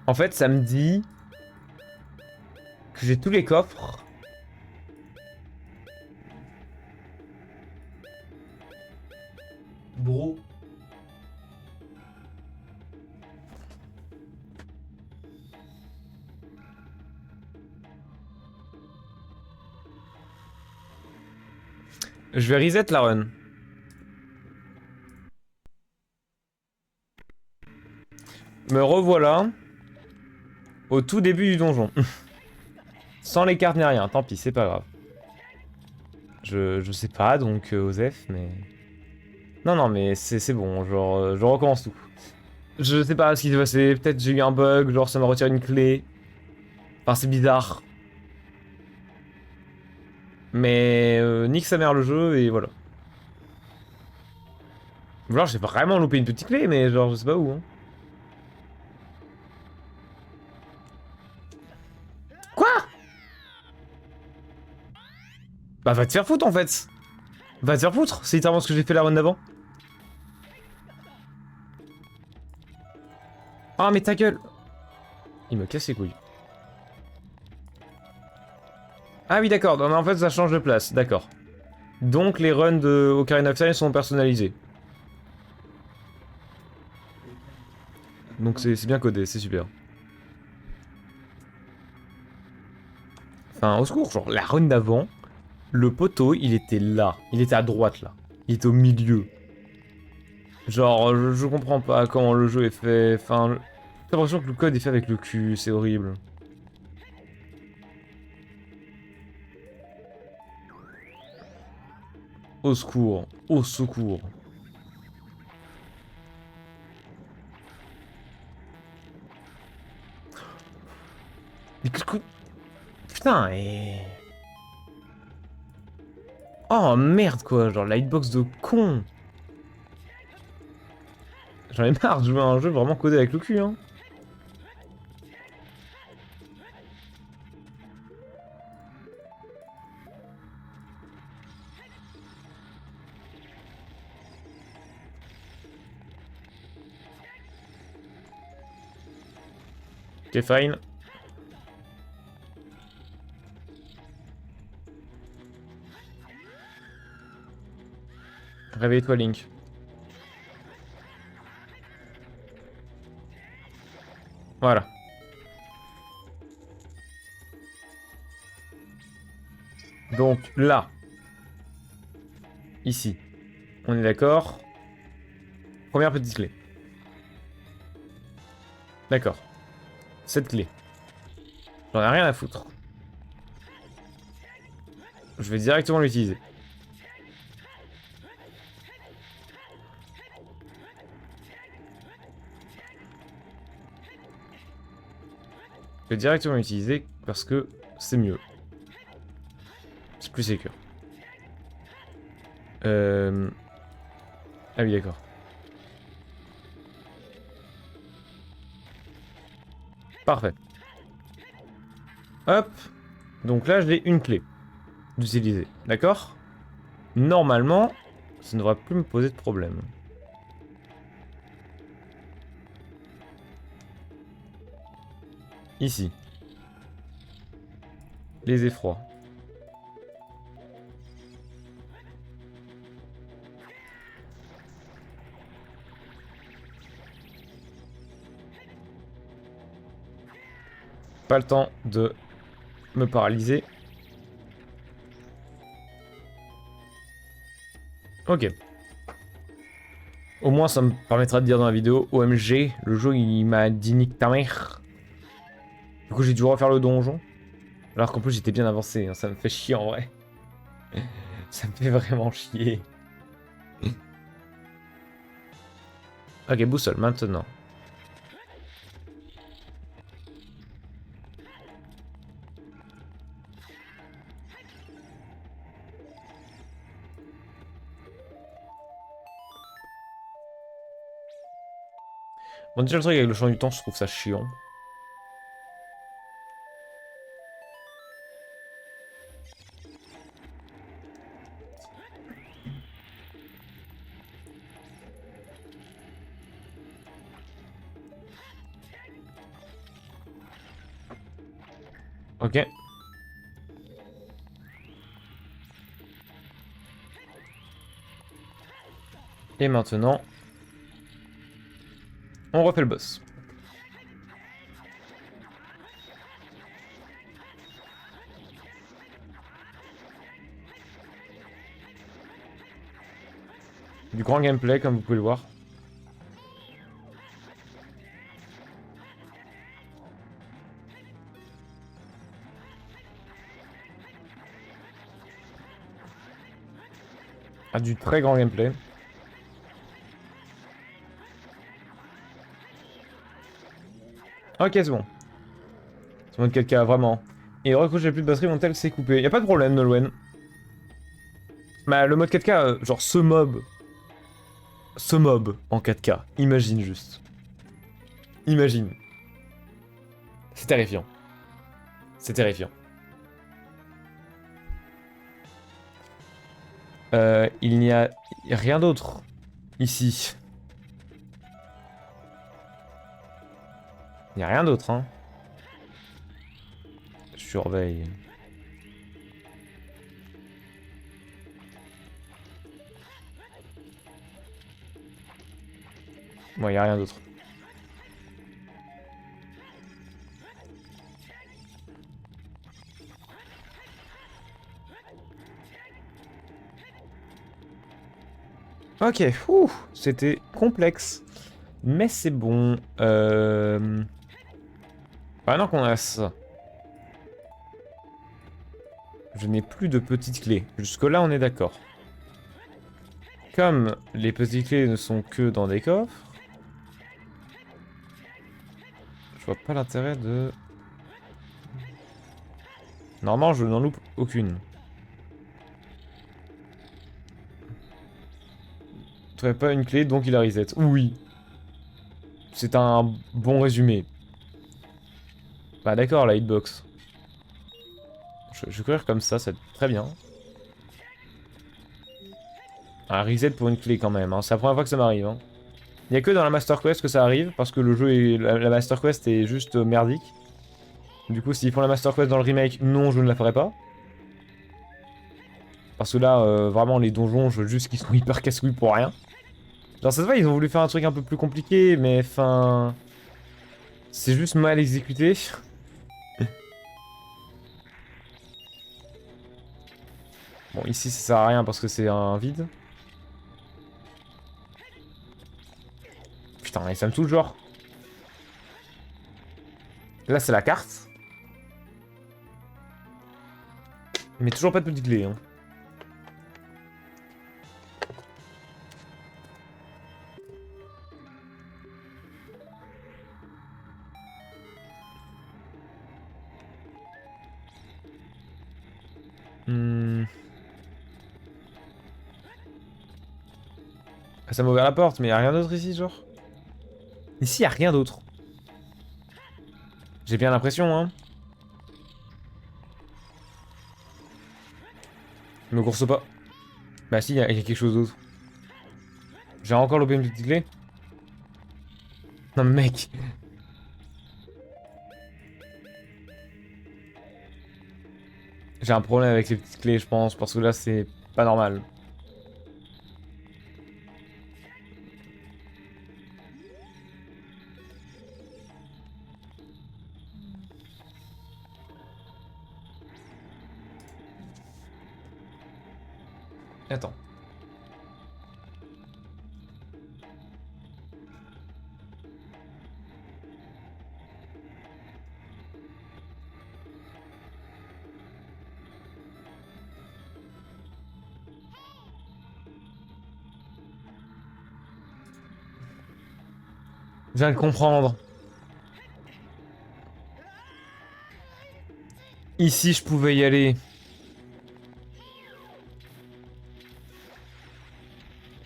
A: En fait, ça me dit que j'ai tous les coffres. Bro. Je vais reset la run. Me revoilà au tout début du donjon. Sans les cartes ni rien, tant pis, c'est pas grave. Je sais pas, donc Osef, mais... Non, non, mais c'est bon, genre, je recommence tout. Je sais pas ce qui s'est passé, peut-être j'ai eu un bug, genre ça m'a retiré une clé. Enfin, c'est bizarre. Mais nique sa mère le jeu, et voilà. Ou alors j'ai vraiment loupé une petite clé, mais genre je sais pas où. Hein. Quoi? Bah va te faire foutre en fait. Va te faire foutre, c'est littéralement ce que j'ai fait la run d'avant. Ah mais ta gueule. Il me casse les couilles. Ah oui d'accord, non, mais en fait ça change de place, d'accord. Donc les runs de Ocarina of Time sont personnalisés. Donc c'est bien codé, c'est super. Enfin, au secours, genre la run d'avant, le poteau il était là. Il était à droite là. Il était au milieu. Genre, je comprends pas comment le jeu est fait. Enfin, j'ai l'impression que le code est fait avec le cul, c'est horrible. Au secours, au secours. Putain, et... Oh merde quoi, genre la hitbox de con. J'en ai marre de jouer à un jeu vraiment codé avec le cul, hein. Ok, fine. Réveille-toi, Link. Voilà. Donc là, ici, on est d'accord. Première petite clé. D'accord. Cette clé. J'en ai rien à foutre. Je vais directement l'utiliser. Je vais directement l'utiliser parce que c'est mieux. C'est plus sécure. Ah oui, d'accord. Parfait. Hop. Donc là, j'ai une clé d'utiliser. D'accord? Normalement, ça ne devrait plus me poser de problème. Ici. Les effrois. Pas le temps de me paralyser. Ok. Au moins, ça me permettra de dire dans la vidéo OMG, le jeu il m'a dit nique ta mère. Du coup, j'ai dû refaire le donjon. Alors qu'en plus, j'étais bien avancé. Hein, ça me fait chier en vrai. Ça me fait vraiment chier. Ok, boussole, maintenant. Bon, déjà, le truc avec le champ du temps, je trouve ça chiant. Ok. Et maintenant, on refait le boss. Du grand gameplay, comme vous pouvez le voir. Ah, du très grand gameplay. Ok, c'est bon. C'est mode 4K, vraiment. Et heureux que j'ai plus de batterie, mon tel s'est coupé. Y a pas de problème, Nolwenn. Bah, le mode 4K, genre ce mob. Ce mob en 4K. Imagine juste. Imagine. C'est terrifiant. C'est terrifiant. Il n'y a rien d'autre ici. Il n'y a rien d'autre, hein. Je surveille. Bon, il n'y a rien d'autre. Ok, c'était complexe. Mais c'est bon. Maintenant qu'on a ça. Je n'ai plus de petites clés. Jusque-là, on est d'accord. Comme les petites clés ne sont que dans des coffres, je vois pas l'intérêt de Normalement, je n'en loupe aucune. Il trouvait pas une clé, donc il a reset. Oui. C'est un bon résumé. Bah d'accord, la hitbox. Je vais courir comme ça, c'est très bien. Un reset pour une clé quand même, hein. C'est la première fois que ça m'arrive. Hein. Il y a que dans la Master Quest que ça arrive, parce que le jeu est... La Master Quest est juste merdique. Du coup, s'ils font la Master Quest dans le remake, non, je ne la ferai pas. Parce que là, vraiment, les donjons, je veux juste qu'ils soient hyper casse-couilles pour rien. Genre, cette fois, ils ont voulu faire un truc un peu plus compliqué, mais enfin... C'est juste mal exécuté. Bon, ici, ça sert à rien parce que c'est un vide. Putain, mais ça me saoule, genre. Là, c'est la carte. Mais toujours pas de petite clé, hein. Hmm. Ah, ça m'a ouvert la porte, mais y a rien d'autre ici, genre. Ici, y a rien d'autre. J'ai bien l'impression, hein. Me course pas. Bah si, y a quelque chose d'autre. J'ai encore loupé une petite clé. Non mais mec. J'ai un problème avec les petites clés, je pense, parce que là, c'est pas normal. Attends. Je viens de comprendre. Ici, je pouvais y aller.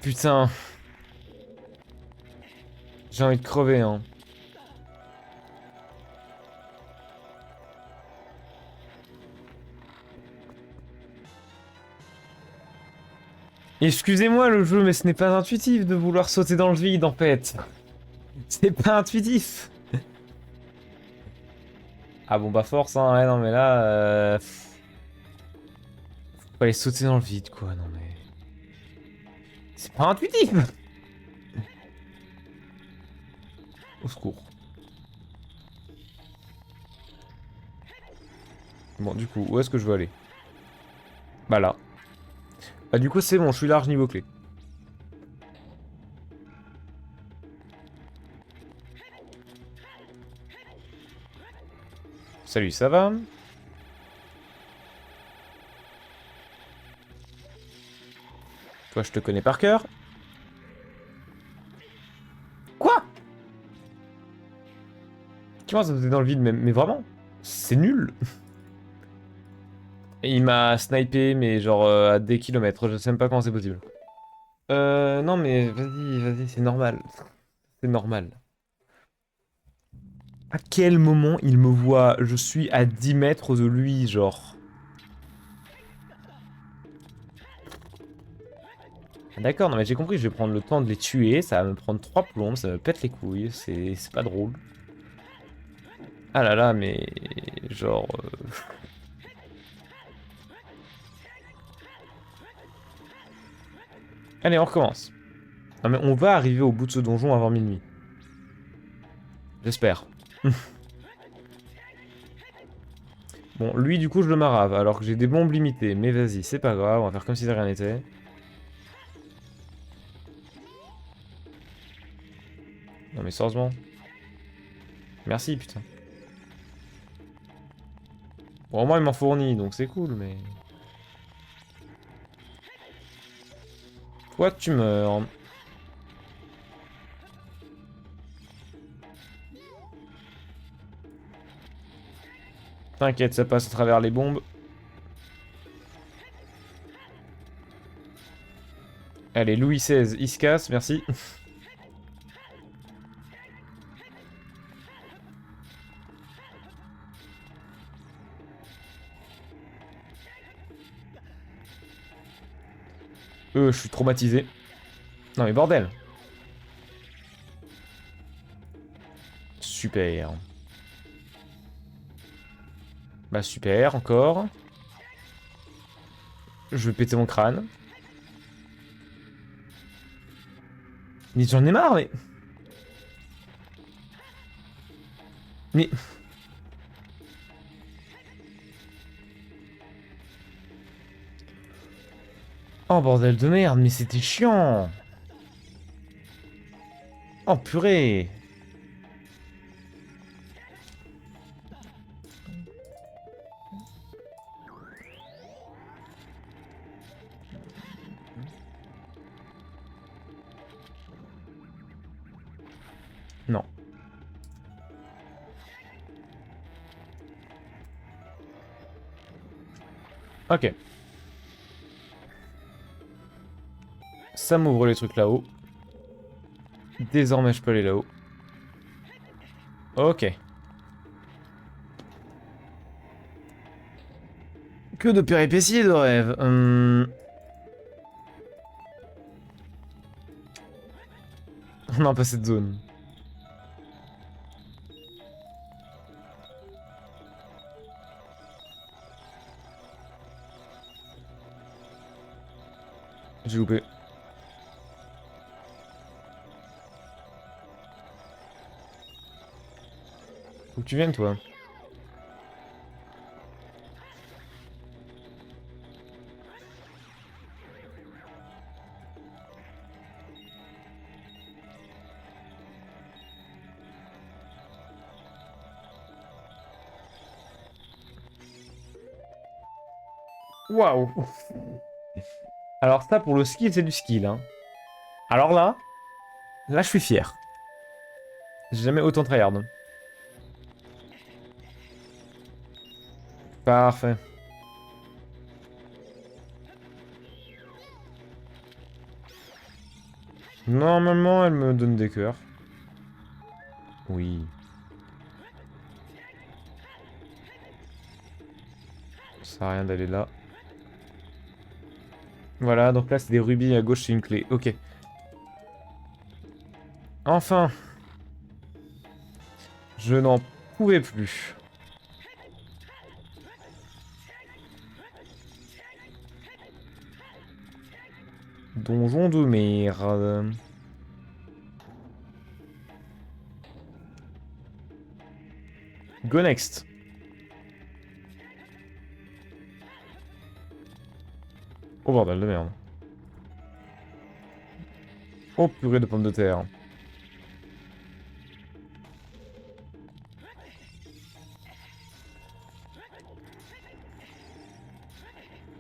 A: Putain. J'ai envie de crever, hein. Excusez-moi le jeu, mais ce n'est pas intuitif de vouloir sauter dans le vide, en fait. C'est pas intuitif. Ah bon, bah force, hein. Ouais, non, mais là... Faut aller sauter dans le vide, quoi. Non, mais... C'est pas intuitif. Au secours. Bon, du coup, où est-ce que je veux aller? Bah là. Bah du coup, c'est bon, je suis large niveau clé. Salut, ça va? Toi, je te connais par cœur. Quoi? Comment ça sauter dans le vide, mais vraiment? C'est nul. Et il m'a snipé, mais genre à des kilomètres. Je sais même pas comment c'est possible. Non, mais vas-y, vas-y, c'est normal. C'est normal. À quel moment il me voit? Je suis à 10 mètres de lui, genre. D'accord, non mais j'ai compris, je vais prendre le temps de les tuer, ça va me prendre 3 plombs, ça me pète les couilles, c'est pas drôle. Ah là là, mais... Genre... Allez, on recommence. Non mais on va arriver au bout de ce donjon avant minuit. J'espère. Bon, lui du coup je le marave, alors que j'ai des bombes limitées, mais vas-y, c'est pas grave, on va faire comme si de rien n'était. Non mais sérieusement. Merci, putain. Bon, au moins il m'en fournit, donc c'est cool, mais... Toi, tu meurs. T'inquiète, ça passe à travers les bombes. Allez, Louis XVI, il se casse, merci. Je suis traumatisé. Non mais bordel. Super. Bah super, encore. Je vais péter mon crâne. Mais j'en ai marre, mais... Mais... Oh bordel de merde, mais c'était chiant. Oh purée. Non. Ok. Ça m'ouvre les trucs là-haut. Désormais, je peux aller là-haut. Ok. Que de péripéties et de rêves. Non, pas cette zone. J'ai loupé. Faut que tu viennes, toi. Waouh. Alors ça, pour le skill, c'est du skill, hein. Alors là, je suis fier. J'ai jamais autant tryhard. Parfait. Normalement, elle me donne des cœurs. Oui. Ça sert à rien d'aller là. Voilà, donc là, c'est des rubis à gauche, c'est une clé. Ok. Enfin. Je n'en pouvais plus. Donjon de merde. Go next. Oh bordel de merde. Oh purée de pommes de terre.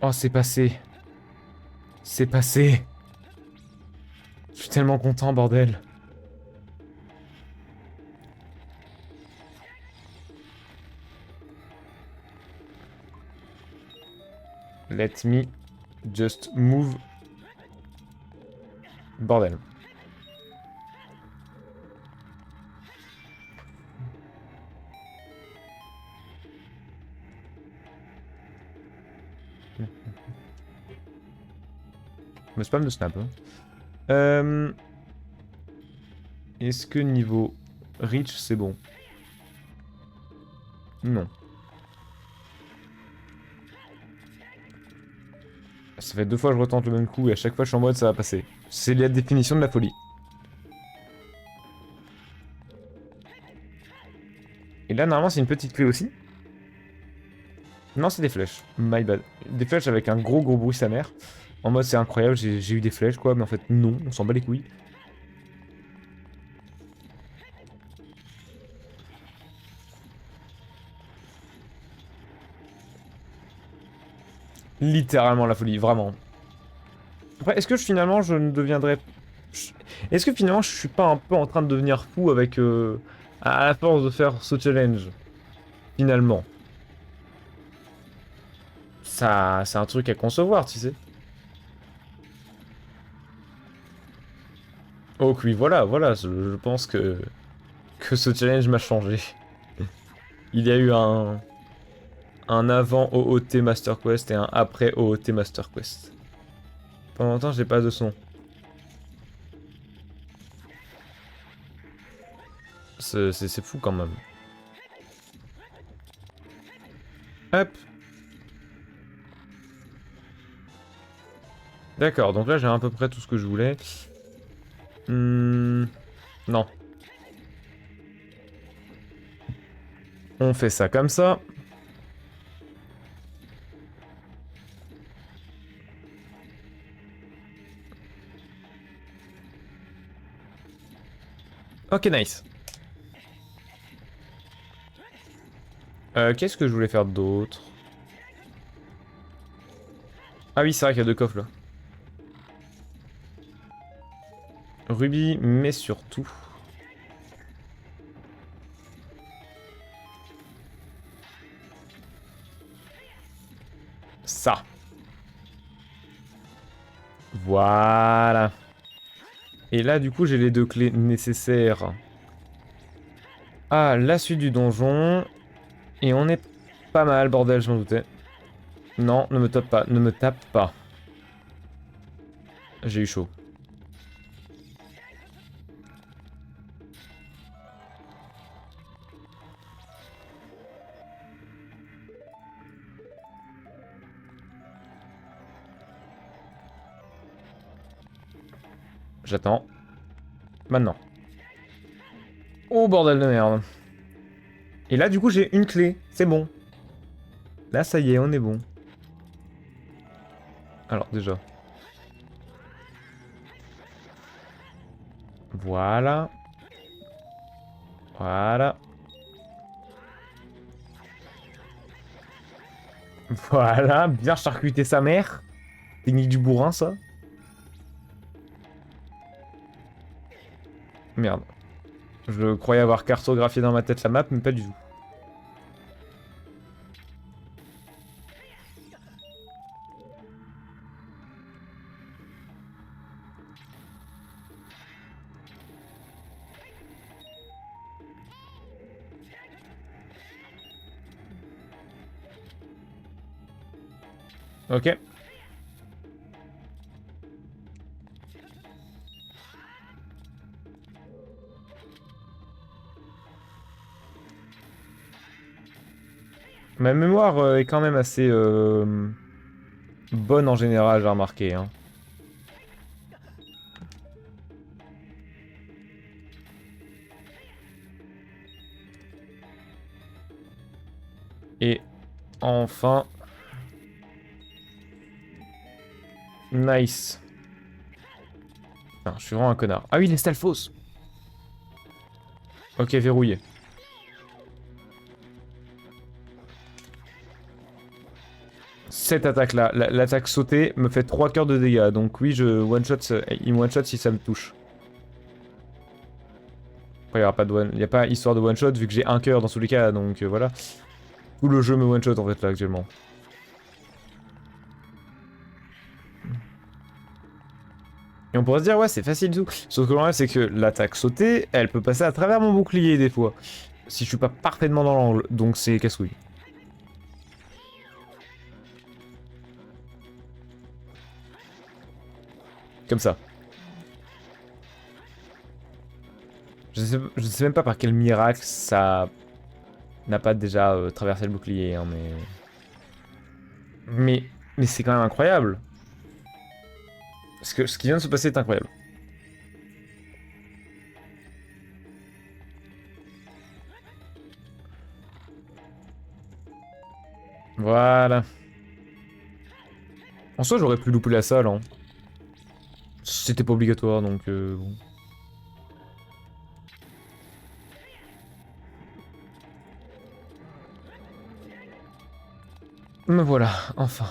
A: Oh, c'est passé. C'est passé. Je suis tellement content, bordel. Let me just move. Bordel. Me spam de snap. Hein. Est-ce que niveau reach c'est bon? Non. Ça fait 2 fois que je retente le même coup et à chaque fois je suis en mode ça va passer. C'est la définition de la folie. Et là normalement c'est une petite clé aussi. Non c'est des flèches. My bad. Des flèches avec un gros bruit sa mère. En mode c'est incroyable, j'ai eu des flèches quoi, mais en fait non, on s'en bat les couilles. Littéralement la folie, vraiment. Après, est-ce que finalement je ne deviendrai... Est-ce que finalement je suis pas un peu en train de devenir fou avec... à la force de faire ce challenge? Finalement. Ça, c'est un truc à concevoir, tu sais. Oh oui, voilà, voilà, je pense que ce challenge m'a changé. Il y a eu un avant OOT Master Quest et un après OOT Master Quest. Pendant longtemps, j'ai pas de son. C'est fou quand même. Hop. D'accord, donc là j'ai à peu près tout ce que je voulais. Non. On fait ça comme ça. Ok, nice. Qu'est-ce que je voulais faire d'autre? Ah oui, c'est vrai qu'il y a deux coffres là. Ruby, mais surtout... ça. Voilà. Et là, du coup, j'ai les deux clés nécessaires à la suite du donjon. Et on est pas mal, bordel, je m'en doutais. Non, ne me tape pas, ne me tape pas. J'ai eu chaud. J'attends. Maintenant. Oh, bordel de merde. Et là, du coup, j'ai une clé. C'est bon. Là, ça y est, on est bon. Alors, déjà. Voilà. Voilà. Voilà. Bien charcuter sa mère. Technique du bourrin, ça. Merde. Je croyais avoir cartographié dans ma tête la map, mais pas du tout. Ok. Ma mémoire est quand même assez bonne en général, j'ai remarqué. Hein. Et enfin... Nice. Non, je suis vraiment un connard. Ah oui, les Stalfos. Ok, verrouillé. Cette attaque-là, l'attaque sautée, me fait 3 cœurs de dégâts. Donc oui, je one-shot, il one-shot si ça me touche. Après, il n'y aura pas de one... y a pas histoire de one-shot vu que j'ai un cœur dans tous les cas, donc voilà. Tout le jeu me one-shot en fait là actuellement. Et on pourrait se dire, ouais, c'est facile tout. Sauf que le problème, c'est que l'attaque sautée, elle peut passer à travers mon bouclier des fois. Si je suis pas parfaitement dans l'angle, donc c'est casse-couille. Comme ça. Je sais même pas par quel miracle ça n'a pas déjà traversé le bouclier, hein, mais... Mais c'est quand même incroyable. Parce que ce qui vient de se passer est incroyable. Voilà. En soi, j'aurais pu louper la salle, hein. C'était pas obligatoire, donc bon. Me voilà, enfin.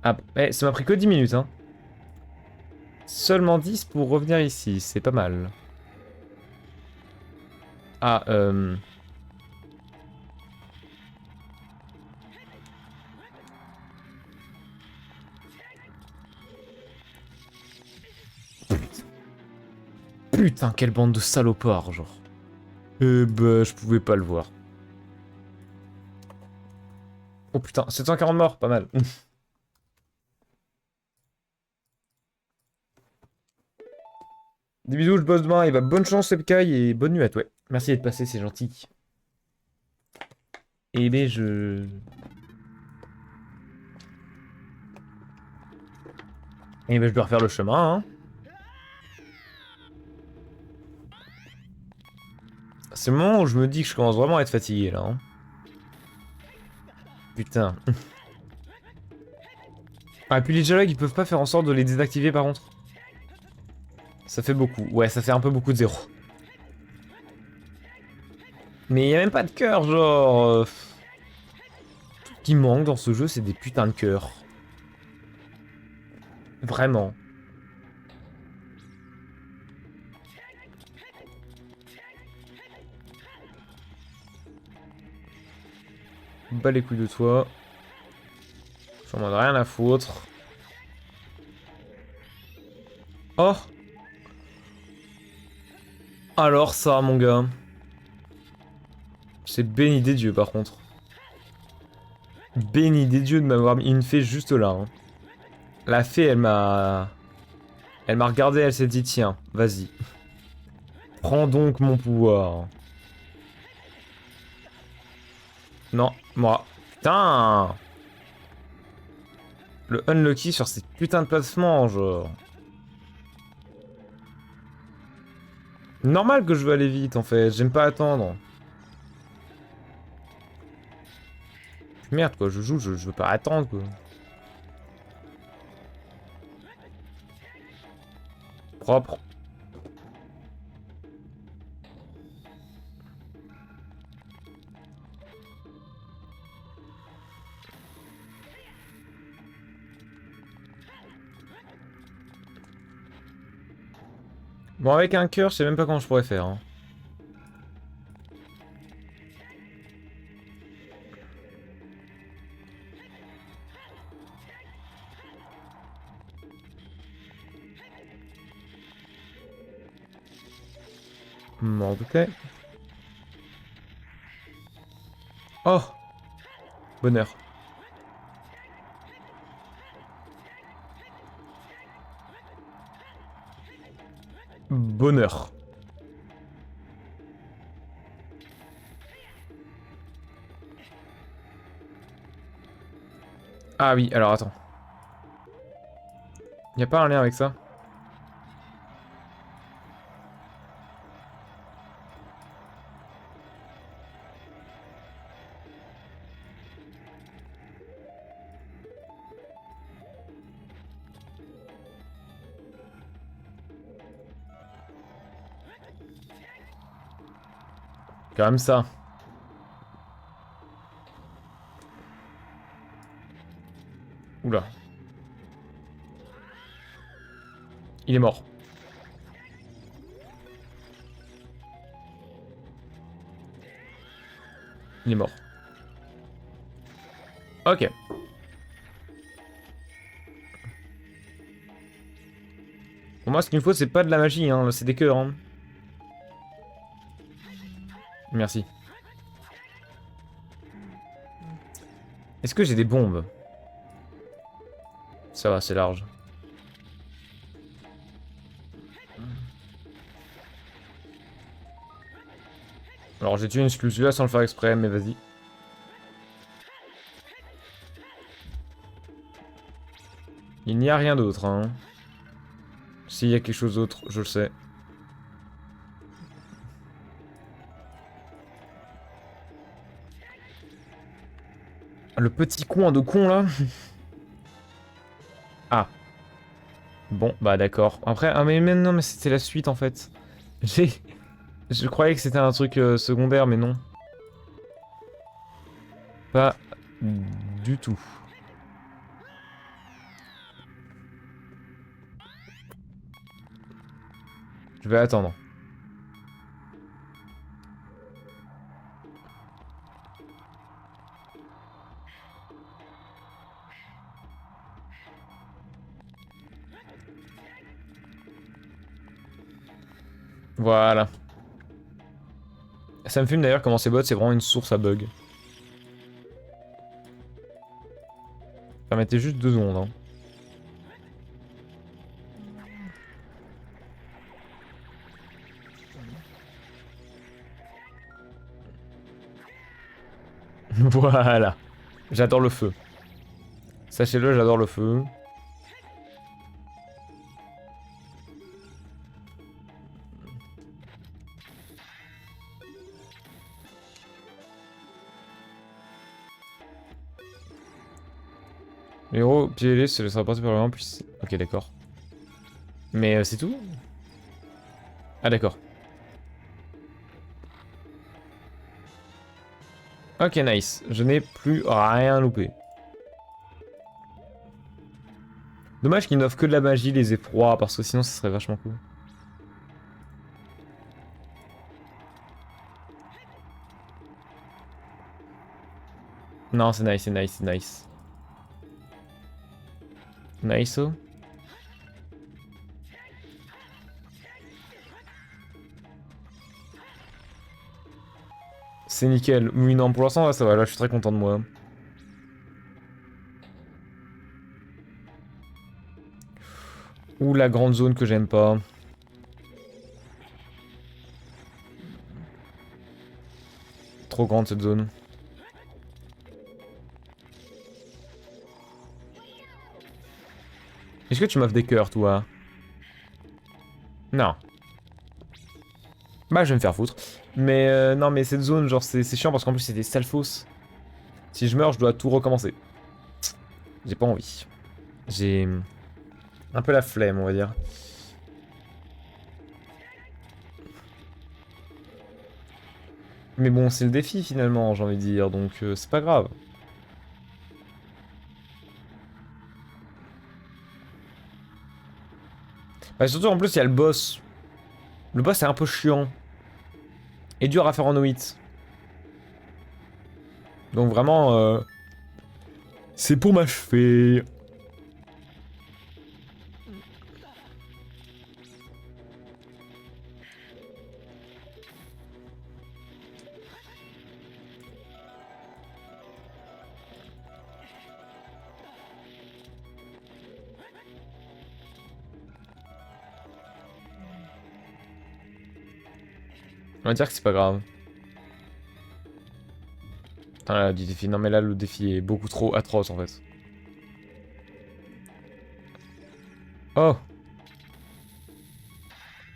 A: Ah, ça m'a pris que 10 minutes, hein. Seulement 10 pour revenir ici, c'est pas mal. Ah, Putain, quelle bande de salopards, genre. Eh bah, je pouvais pas le voir. Oh putain, 740 morts, pas mal. Des bisous, je bosse demain, et bah bonne chance Sepkai et bonne nuit à toi. Merci d'être passé, c'est gentil. Et ben je... Et ben je dois refaire le chemin, hein. C'est le moment où je me dis que je commence vraiment à être fatigué, là, hein. Putain. Ah, et puis les dialogues, ils peuvent pas faire en sorte de les désactiver, par contre. Ça fait beaucoup. Ouais, ça fait un peu beaucoup de zéro. Mais y a même pas de cœur, genre... Tout ce qui manque dans ce jeu, c'est des putains de cœurs. Vraiment. Bas les couilles de toi. J'en ai rien à foutre. Oh! Alors ça, mon gars. C'est béni des dieux, par contre. Béni des dieux de m'avoir mis une fée juste là, hein. La fée, elle m'a... Elle m'a regardé, elle s'est dit, tiens, vas-y. Prends donc mon pouvoir. Non, moi. Putain! Le unlucky sur ces putains de placements, genre. Normal que je veux aller vite, en fait. J'aime pas attendre. Merde, quoi. Je joue, je veux pas attendre, quoi. Propre. Bon, avec un cœur, je sais même pas comment je pourrais faire, hein. M'en doutais. Oh! Bonheur. Bonheur. Ah oui, alors attends. Y a pas un lien avec ça? Quand même ça. Oula. Il est mort. Il est mort. Ok. Pour moi, ce qu'il me faut, c'est pas de la magie, hein. C'est des cœurs, hein. Merci. Est-ce que j'ai des bombes? Ça va, c'est large. Alors, j'ai tué une là sans le faire exprès, mais vas-y. Il n'y a rien d'autre, hein. S'il y a quelque chose d'autre, je le sais. Le petit coin de con, là. Ah. Bon, bah d'accord. Après, ah mais non, mais c'était la suite, en fait. J'ai... Je croyais que c'était un truc secondaire, mais non. Pas du tout. Je vais attendre. Voilà. Ça me fume d'ailleurs comment ces bots, c'est vraiment une source à bug. Permettez juste 2 secondes. Hein. Voilà. J'adore le feu. Sachez-le, j'adore le feu. Les héros piégés se laissera passer par le puis... Ok, d'accord. Mais c'est tout? Ah, d'accord. Ok, nice. Je n'ai plus rien loupé. Dommage qu'ils n'offrent que de la magie, les effrois, parce que sinon ça serait vachement cool. Non, c'est nice, c'est nice, c'est nice. Nice, oh. C'est nickel. Oui, non, pour l'instant, ça va. Là, je suis très content de moi. Ou la grande zone que j'aime pas. Trop grande cette zone. Est-ce que tu m'offres des cœurs, toi? Non. Bah, je vais me faire foutre. Mais non, mais cette zone, genre, c'est chiant parce qu'en plus, c'est des sales fosses. Si je meurs, je dois tout recommencer. J'ai pas envie. J'ai un peu la flemme, on va dire. Mais bon, c'est le défi finalement, j'ai envie de dire, donc c'est pas grave. Bah, surtout en plus, il y a le boss. Le boss est un peu chiant. Et dur à faire en O8. Donc vraiment, c'est pour m'achever. On va dire que c'est pas grave. Putain, là, du défi. Non mais là, le défi est beaucoup trop atroce en fait. Oh!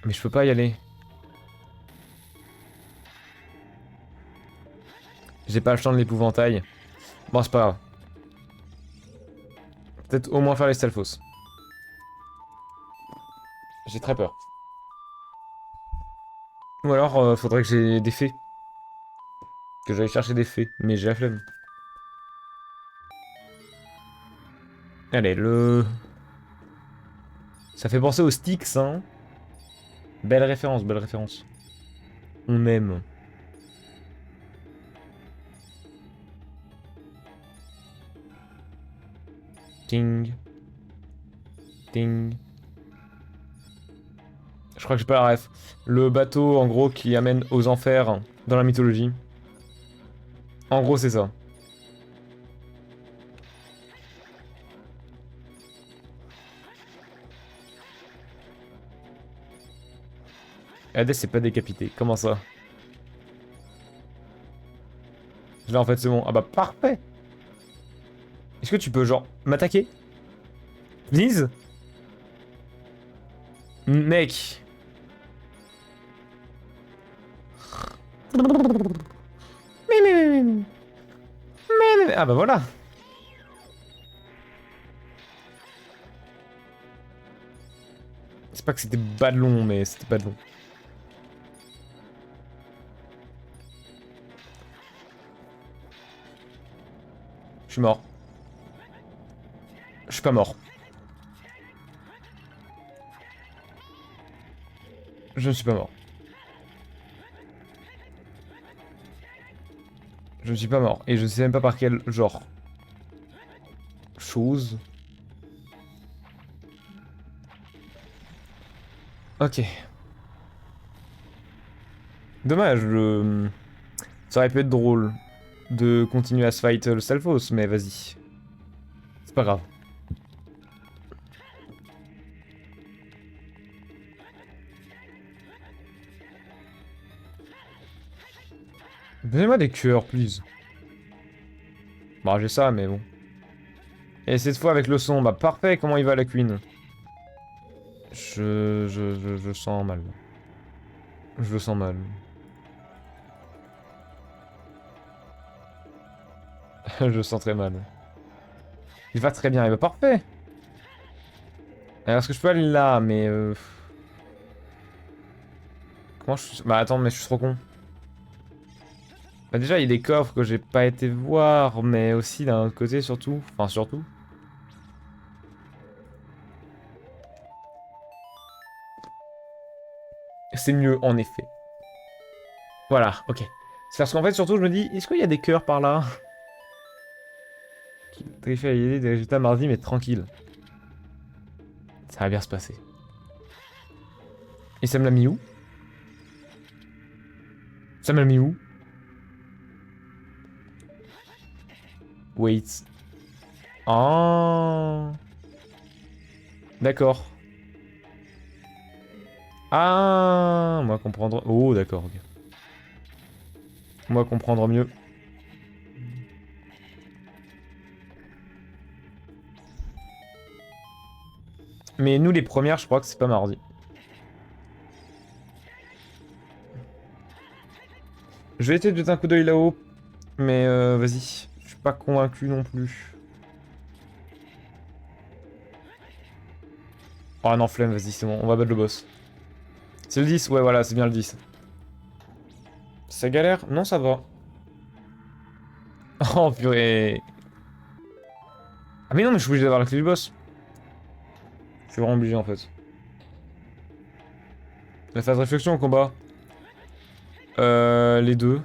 A: Mais je peux pas y aller. J'ai pas le temps de l'épouvantail. Bon, c'est pas grave. Peut-être au moins faire les stalfos. J'ai très peur. Ou alors, faudrait que j'ai des fées. Que j'aille chercher des fées. Mais j'ai la flemme. Allez, le... Ça fait penser aux Styx, hein. Belle référence, belle référence. On aime. Ting. Ting. Je crois que j'ai pas la ref. Le bateau, en gros, qui amène aux enfers dans la mythologie. En gros, c'est ça. Hades, c'est pas décapité. Comment ça? Là, en fait, c'est bon. Ah bah, parfait! Est-ce que tu peux, genre, m'attaquer? Please? Mec! Ah bah voilà! C'est pas que c'était ballon, mais c'était ballon. Je suis mort. Je suis pas mort. Je ne suis pas mort. Je ne suis pas mort. Et je ne sais même pas par quel genre. Chose. Ok. Dommage, ça aurait pu être drôle de continuer à se fight le Stalfos, mais vas-y. C'est pas grave. Donnez-moi des cœurs, please. Bon, j'ai ça, mais bon. Et cette fois avec le son, bah parfait, comment il va la queen? Je sens mal. Je le sens mal. Je le sens très mal. Il va très bien, il va parfait. Alors, est-ce que je peux aller là, mais comment je suis... Bah attends, mais je suis trop con. Bah déjà, il y a des coffres que j'ai pas été voir, mais aussi d'un autre côté, surtout. Enfin, surtout. C'est mieux, en effet. Voilà, ok. C'est parce qu'en fait, surtout, je me dis, est-ce qu'il y a des cœurs par là? Tricher à l'idée des résultats mardi, mais tranquille. Ça va bien se passer. Et ça me l'a mis où? Ça me l'a mis où? Wait. Ah. D'accord. Ah. Moi comprendre. Oh, d'accord, ok. Moi comprendre mieux. Mais nous, les premières, je crois que c'est pas mardi. Je vais essayer de jeter un coup d'œil là-haut. Mais vas-y. Je suis pas convaincu non plus. Oh non, flemme, vas-y, c'est bon. On va battre le boss. C'est le 10? Ouais, voilà, c'est bien le 10. Ça galère? Non, ça va. Oh, purée. Ah mais non, mais je suis obligé d'avoir la clé du boss. Je suis vraiment obligé, en fait. La phase réflexion au combat. Les deux.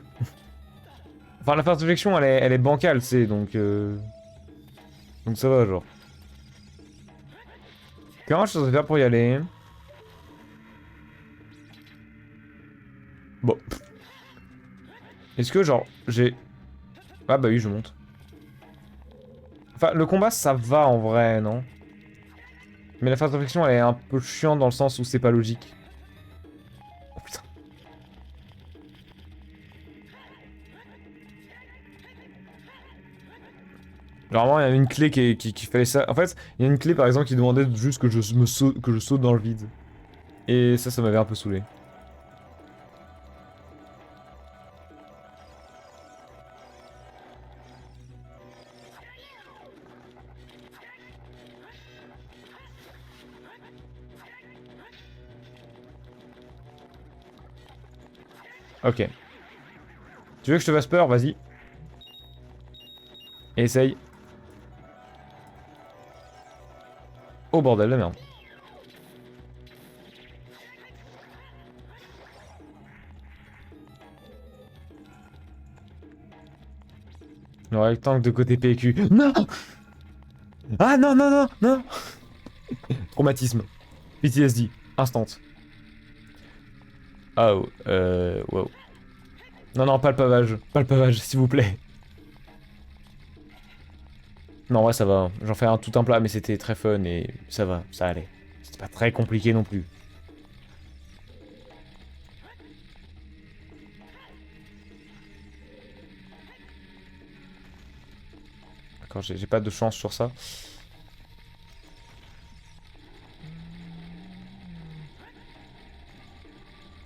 A: Enfin, la phase réflexion, elle est bancale, c'est donc... Donc ça va, genre. Comment je suis faire pour y aller? Bon. Est-ce que, genre, j'ai... Ah bah oui, je monte. Enfin, le combat, ça va, en vrai, non? Mais la phase réflexion, elle est un peu chiante dans le sens où c'est pas logique. Oh putain. Normalement, il y a une clé qui fallait ça. En fait, il y a une clé, par exemple, qui demandait juste que que je saute dans le vide. Et ça m'avait un peu saoulé. Ok. Tu veux que je te fasse peur? Vas-y. Essaye. Oh bordel de merde. Le rectangle de côté PQ. Non! Ah non, non, non, non! Traumatisme. PTSD. Instant. Oh, wow. Non, non, pas le pavage. Pas le pavage, s'il vous plaît. Non, ouais, ça va. J'en fais tout un plat, mais c'était très fun et ça va, ça allait. C'était pas très compliqué non plus. D'accord, j'ai pas de chance sur ça.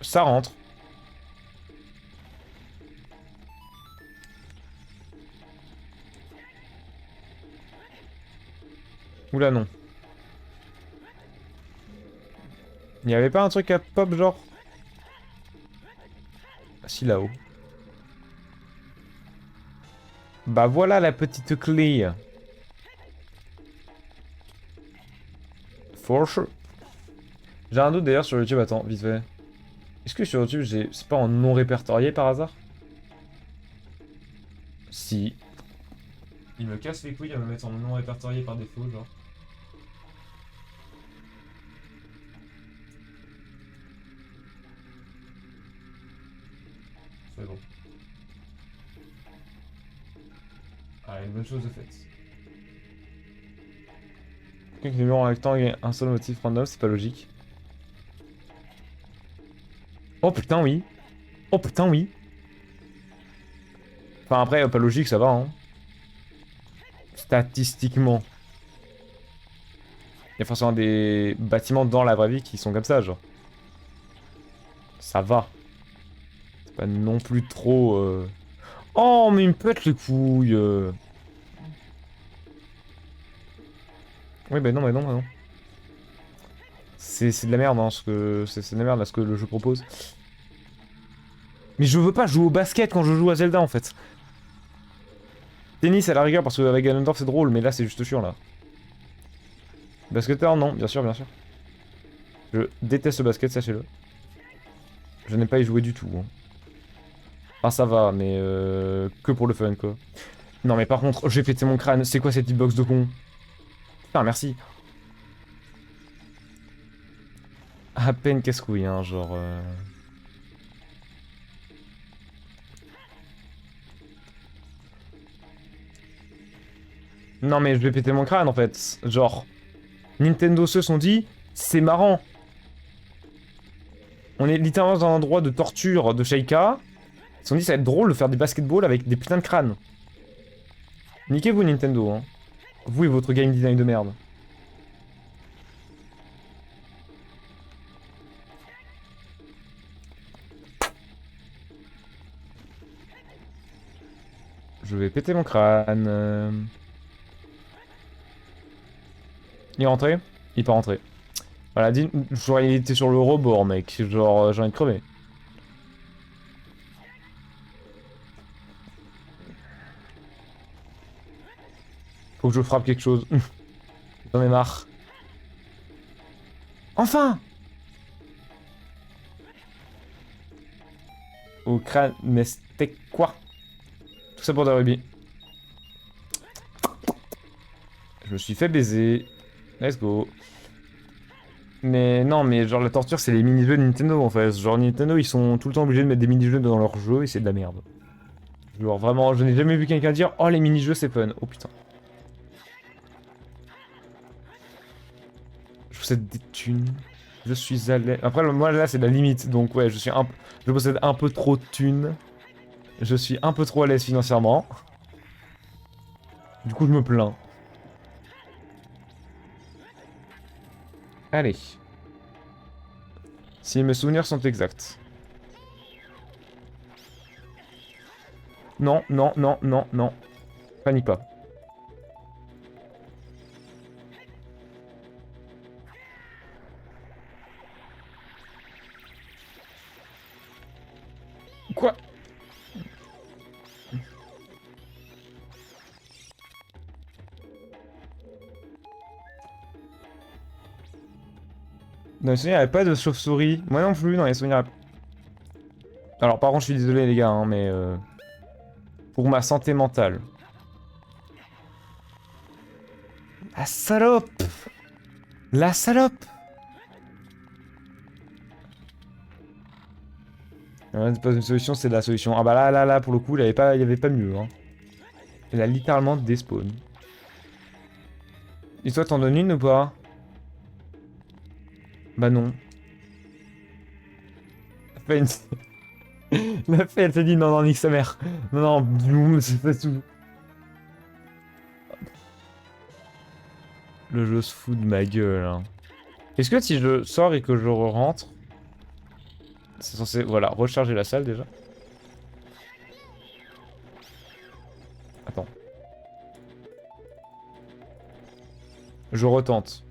A: Ça rentre. Oula, non. Il y avait pas un truc à pop, genre? Ah, si, là-haut. Bah voilà la petite clé. For sure. J'ai un doute d'ailleurs sur YouTube, attends, vite fait. Est-ce que sur YouTube, c'est pas en non répertorié par hasard? Si. Il me casse les couilles à me mettre en non répertorié par défaut, genre. C'est bon. Ah, une bonne chose de faite. Quelques numéros en rectangle et un seul motif random, c'est pas logique. Oh putain, oui. Oh putain, oui. Enfin, après, pas logique, ça va, hein. Statistiquement. Il y a forcément des bâtiments dans la vraie vie qui sont comme ça, genre. Ça va. C'est pas non plus trop... Oh, mais il me pète les couilles. Oui, bah non, bah non, bah non. C'est de la merde, hein, ce que... C'est de la merde, là, ce que le jeu propose. Mais je veux pas jouer au basket quand je joue à Zelda, en fait. Tennis à la rigueur, parce qu'avec Ganondorf, c'est drôle, mais là, c'est juste chiant, là. Basketteur, non, bien sûr, bien sûr. Je déteste le basket, sachez-le. Je n'ai pas y joué du tout. Hein. Ah, ça va, mais que pour le fun, quoi. Non, mais par contre, j'ai pété mon crâne. C'est quoi cette hitbox de con? Putain, merci. À peine casse-couille, hein, genre... Non, mais je vais péter mon crâne, en fait. Genre, Nintendo se sont dit, c'est marrant. On est littéralement dans un endroit de torture de Sheikah. Ils se sont dit, ça va être drôle de faire des basketballs avec des putains de crânes. Niquez-vous, Nintendo, hein. Vous et votre game design de merde. Je vais péter mon crâne. Il est rentré? Il est pas rentré. Voilà, j'aurais été sur le rebord, mec. Genre, j'ai envie de crever. Faut que je frappe quelque chose. J'en ai marre. Enfin! Au crâne, mais c'était quoi? Tout ça pour des rubis. Je me suis fait baiser. Let's go. Mais non, mais genre la torture, c'est les mini-jeux de Nintendo en fait. Genre Nintendo, ils sont tout le temps obligés de mettre des mini-jeux dans leur jeu et c'est de la merde. Genre vraiment, je n'ai jamais vu quelqu'un dire oh les mini-jeux c'est fun. Oh putain. Je possède des thunes. Je suis à l'aise. Après, moi là, c'est la limite. Donc ouais, je possède un peu trop de thunes. Je suis un peu trop à l'aise financièrement. Du coup, je me plains. Allez. Si mes souvenirs sont exacts. Non, non, non, non, non. Panique pas. Quoi? Dans les souvenirs, il n'y avait pas de chauve-souris. Moi non plus, dans les souvenirs. Alors, par contre, je suis désolé, les gars, hein, mais. Pour ma santé mentale. La salope! La salope! C'est pas une solution, c'est la solution. Ah bah là, pour le coup, il y avait pas mieux. Hein. Il a littéralement despawn. Et toi, t'en donnes une ou pas? Bah non. La fée, la fée, elle s'est dit non, non, nique sa mère. Non, non, c'est pas tout. Le jeu se fout de ma gueule. Hein. Est-ce que si je sors et que je rentre, c'est censé, voilà, recharger la salle déjà? Attends. Je retente.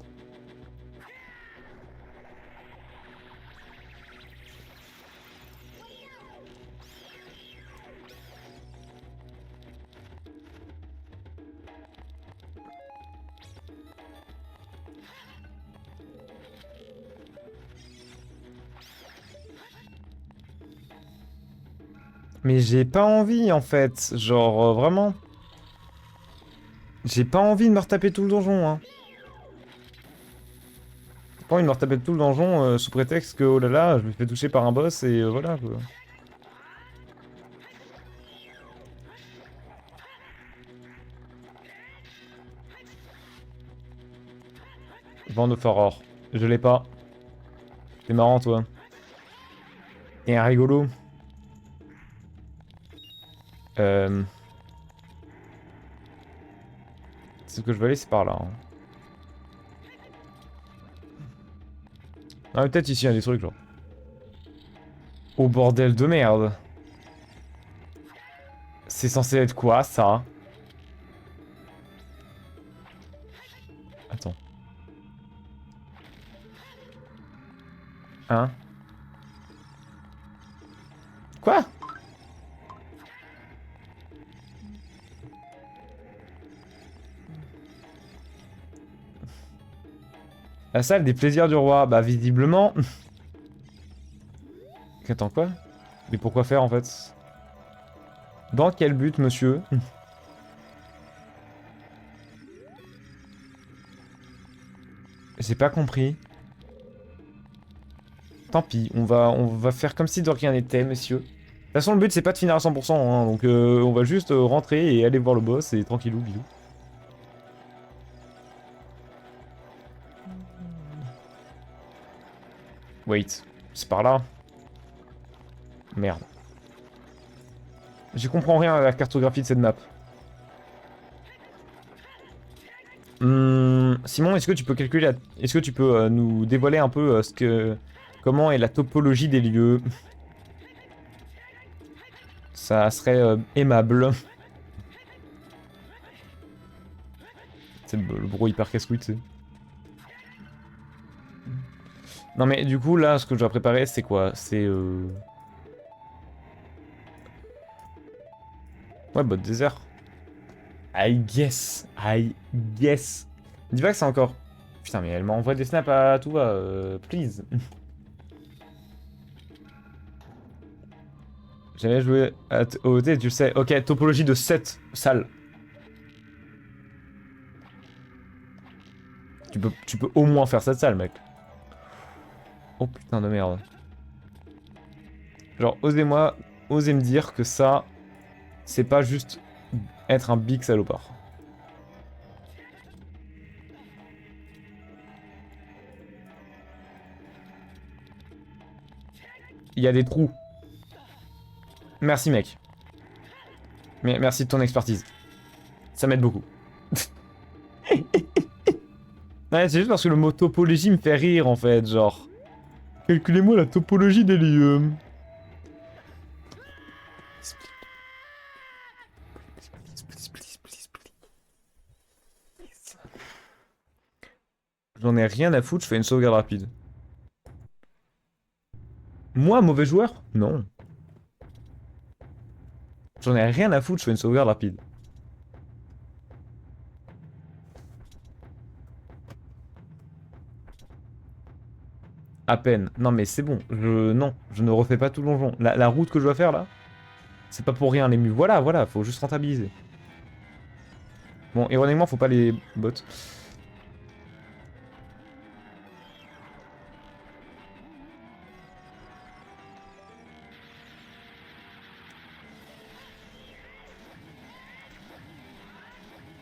A: Mais j'ai pas envie en fait, genre vraiment. J'ai pas envie de me retaper tout le donjon, hein. J'ai pas envie de me retaper tout le donjon sous prétexte que oh là là, je me fais toucher par un boss et voilà quoi. Vent of Aurore. Je l'ai pas. T'es marrant, toi. T'es un rigolo. C'est ce que je veux aller, c'est par là. Hein. Ah, peut-être ici, il y a des trucs, genre. Oh, bordel de merde. C'est censé être quoi, ça? Attends. Hein? Quoi? La salle des plaisirs du roi. Bah, visiblement... Attends, quoi? Mais pourquoi faire, en fait? Dans quel but, monsieur? J'ai pas compris. Tant pis, on va faire comme si de rien n'était, monsieur. De toute façon, le but, c'est pas de finir à 100%, hein, donc on va juste rentrer et aller voir le boss, et tranquillou, bisous. Wait, c'est par là? Merde. J'y comprends rien à la cartographie de cette map. Simon, est-ce que tu peux calculer Est-ce que tu peux nous dévoiler un peu comment est la topologie des lieux? Ça serait aimable. C'est le gros hyper casse-couille, tu sais. Non mais du coup, là, ce que je dois préparer, c'est quoi? C'est... Ouais, bot désert. I guess. I guess. Dis pas que c'est encore... Putain, mais elle m'envoie des snaps à tout va, please. J'avais joué à OOT, tu le sais. Ok, topologie de 7 salles. Tu peux au moins faire cette salle, mec. Oh putain de merde. Genre, osez me dire que ça, c'est pas juste être un big salopard. Il y a des trous. Merci, mec. Mais merci de ton expertise. Ça m'aide beaucoup. Ouais, c'est juste parce que le mot topologie me fait rire, en fait, genre. Calculez-moi la topologie des lieux. J'en ai rien à foutre, je fais une sauvegarde rapide. Moi, mauvais joueur? Non. J'en ai rien à foutre, je fais une sauvegarde rapide. À peine. Non mais c'est bon, non, je ne refais pas tout le donjon. La route que je dois faire là, c'est pas pour rien les mus. Voilà, faut juste rentabiliser. Bon, ironiquement, faut pas les bots.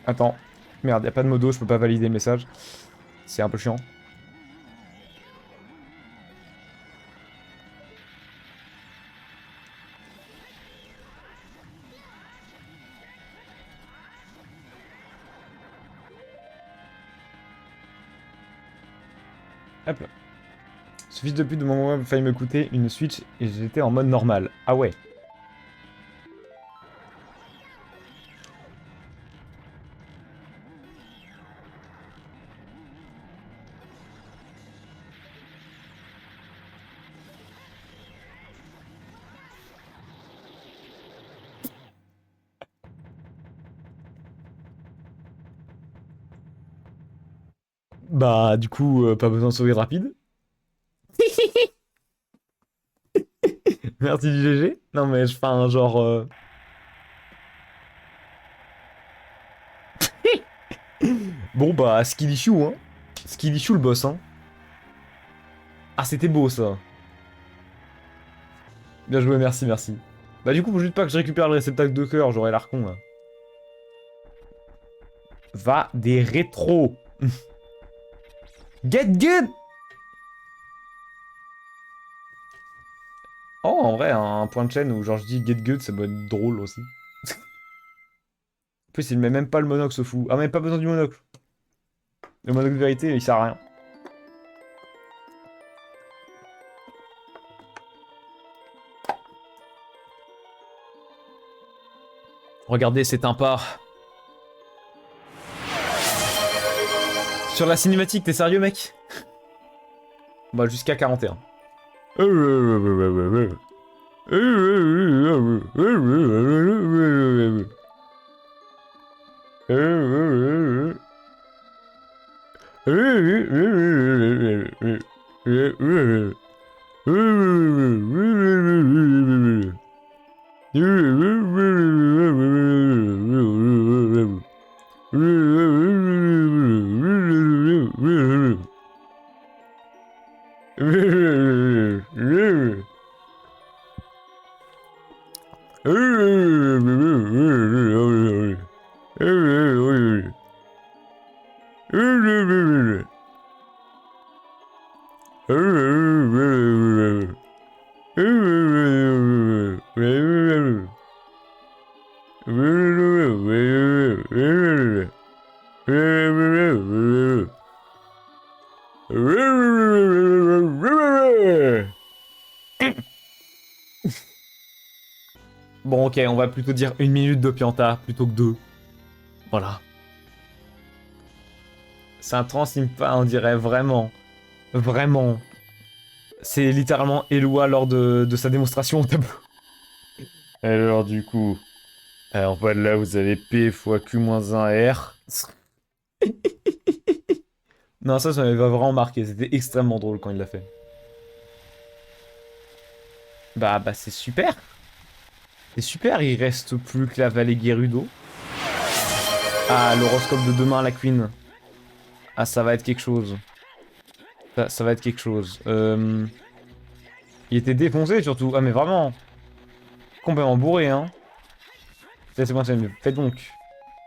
A: Attends. Merde, y a pas de modo, je peux pas valider le message. C'est un peu chiant. Hop là. Ce fils de pute de mon moment a failli me coûter une Switch et j'étais en mode normal. Ah ouais. Bah, du coup, pas besoin de sauvegarde rapide. Merci du GG. Non mais je fais un genre... Bon bah, Skilly Chou, hein. Skilly Chou le boss, hein. Ah, c'était beau ça. Bien joué, merci, merci. Bah du coup, faut juste pas que je récupère le réceptacle de cœur, j'aurai l'arcon là. Va des rétros. Get good! Oh, en vrai, un point de chaîne où genre je dis get good, ça doit être drôle aussi. En plus, il met même pas le monocle, ce fou. Ah, même pas besoin du monocle. Le monocle de vérité, il sert à rien. Regardez, c'est un pas. Sur la cinématique, t'es sérieux, mec? Bah, jusqu'à 41. Bon, ok, on va plutôt dire 1 minute de pianta plutôt que 2. Voilà. C'est un Transimpa, on dirait vraiment. Vraiment. C'est littéralement Eloi lors de sa démonstration au tableau. Alors, du coup, en bas de là, vous avez P fois Q moins 1 R. Non, ça m'avait vraiment marqué. C'était extrêmement drôle quand il l'a fait. Bah, c'est super. C'est super, il reste plus que la vallée Gerudo. Ah, l'horoscope de demain, la Queen. Ah, ça va être quelque chose. Ça va être quelque chose. Il était défoncé surtout. Ah, mais vraiment. Complètement bourré, hein. Laissez-moi ça, faites donc.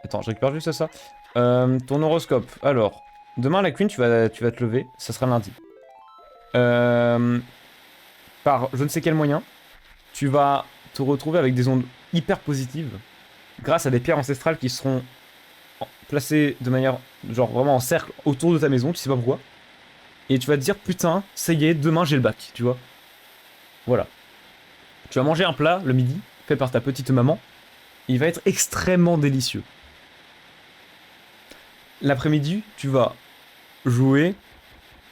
A: Attends, je récupère juste ça. Ton horoscope. Alors, demain, la Queen, tu vas te lever. Ça sera lundi. Par je ne sais quel moyen, tu vas te retrouver avec des ondes hyper positives grâce à des pierres ancestrales qui seront placées de manière, genre vraiment en cercle autour de ta maison, tu sais pas pourquoi. Et tu vas te dire, putain, ça y est, demain j'ai le bac, tu vois. Voilà. Tu vas manger un plat le midi, fait par ta petite maman. Il va être extrêmement délicieux. L'après-midi, tu vas jouer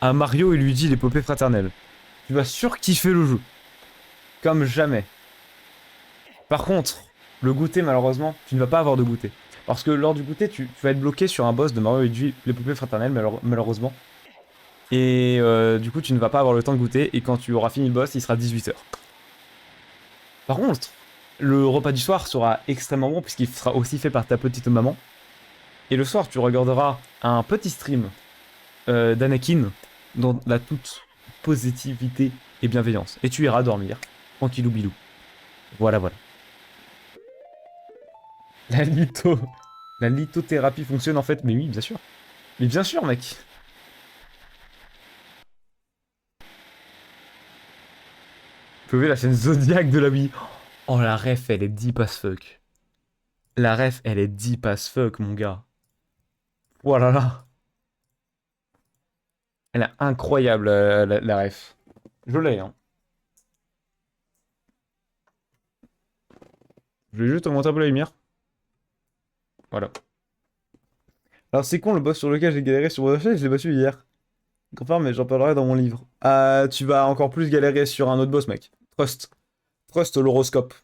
A: à Mario et Luigi l'épopée fraternelle. Tu vas surkiffer le jeu. Comme jamais. Par contre, le goûter, malheureusement, tu ne vas pas avoir de goûter. Parce que lors du goûter, tu vas être bloqué sur un boss de Mario et Luigi l'épopée fraternelle, malheureusement. Et du coup, tu ne vas pas avoir le temps de goûter. Et quand tu auras fini le boss, il sera 18 h. Par contre, le repas du soir sera extrêmement bon puisqu'il sera aussi fait par ta petite maman. Et le soir, tu regarderas un petit stream d'Anakin dans la toute positivité et bienveillance. Et tu iras dormir, tranquillou bilou. Voilà, voilà. La litho... La lithothérapie fonctionne en fait, mais oui, bien sûr. Mais bien sûr, mec. Vous pouvez la chaîne Zodiac de la Wii. Oh, la ref, elle est deep as fuck. La ref, elle est deep as fuck, mon gars. Oh là là. Elle est incroyable, la ref. Je l'ai, hein. Je vais juste augmenter un peu la lumière. Voilà. Alors, c'est con, le boss sur lequel j'ai galéré sur World of je l'ai battu hier. Confirme, mais j'en parlerai dans mon livre. Tu vas encore plus galérer sur un autre boss, mec. Trust. Trust l'horoscope.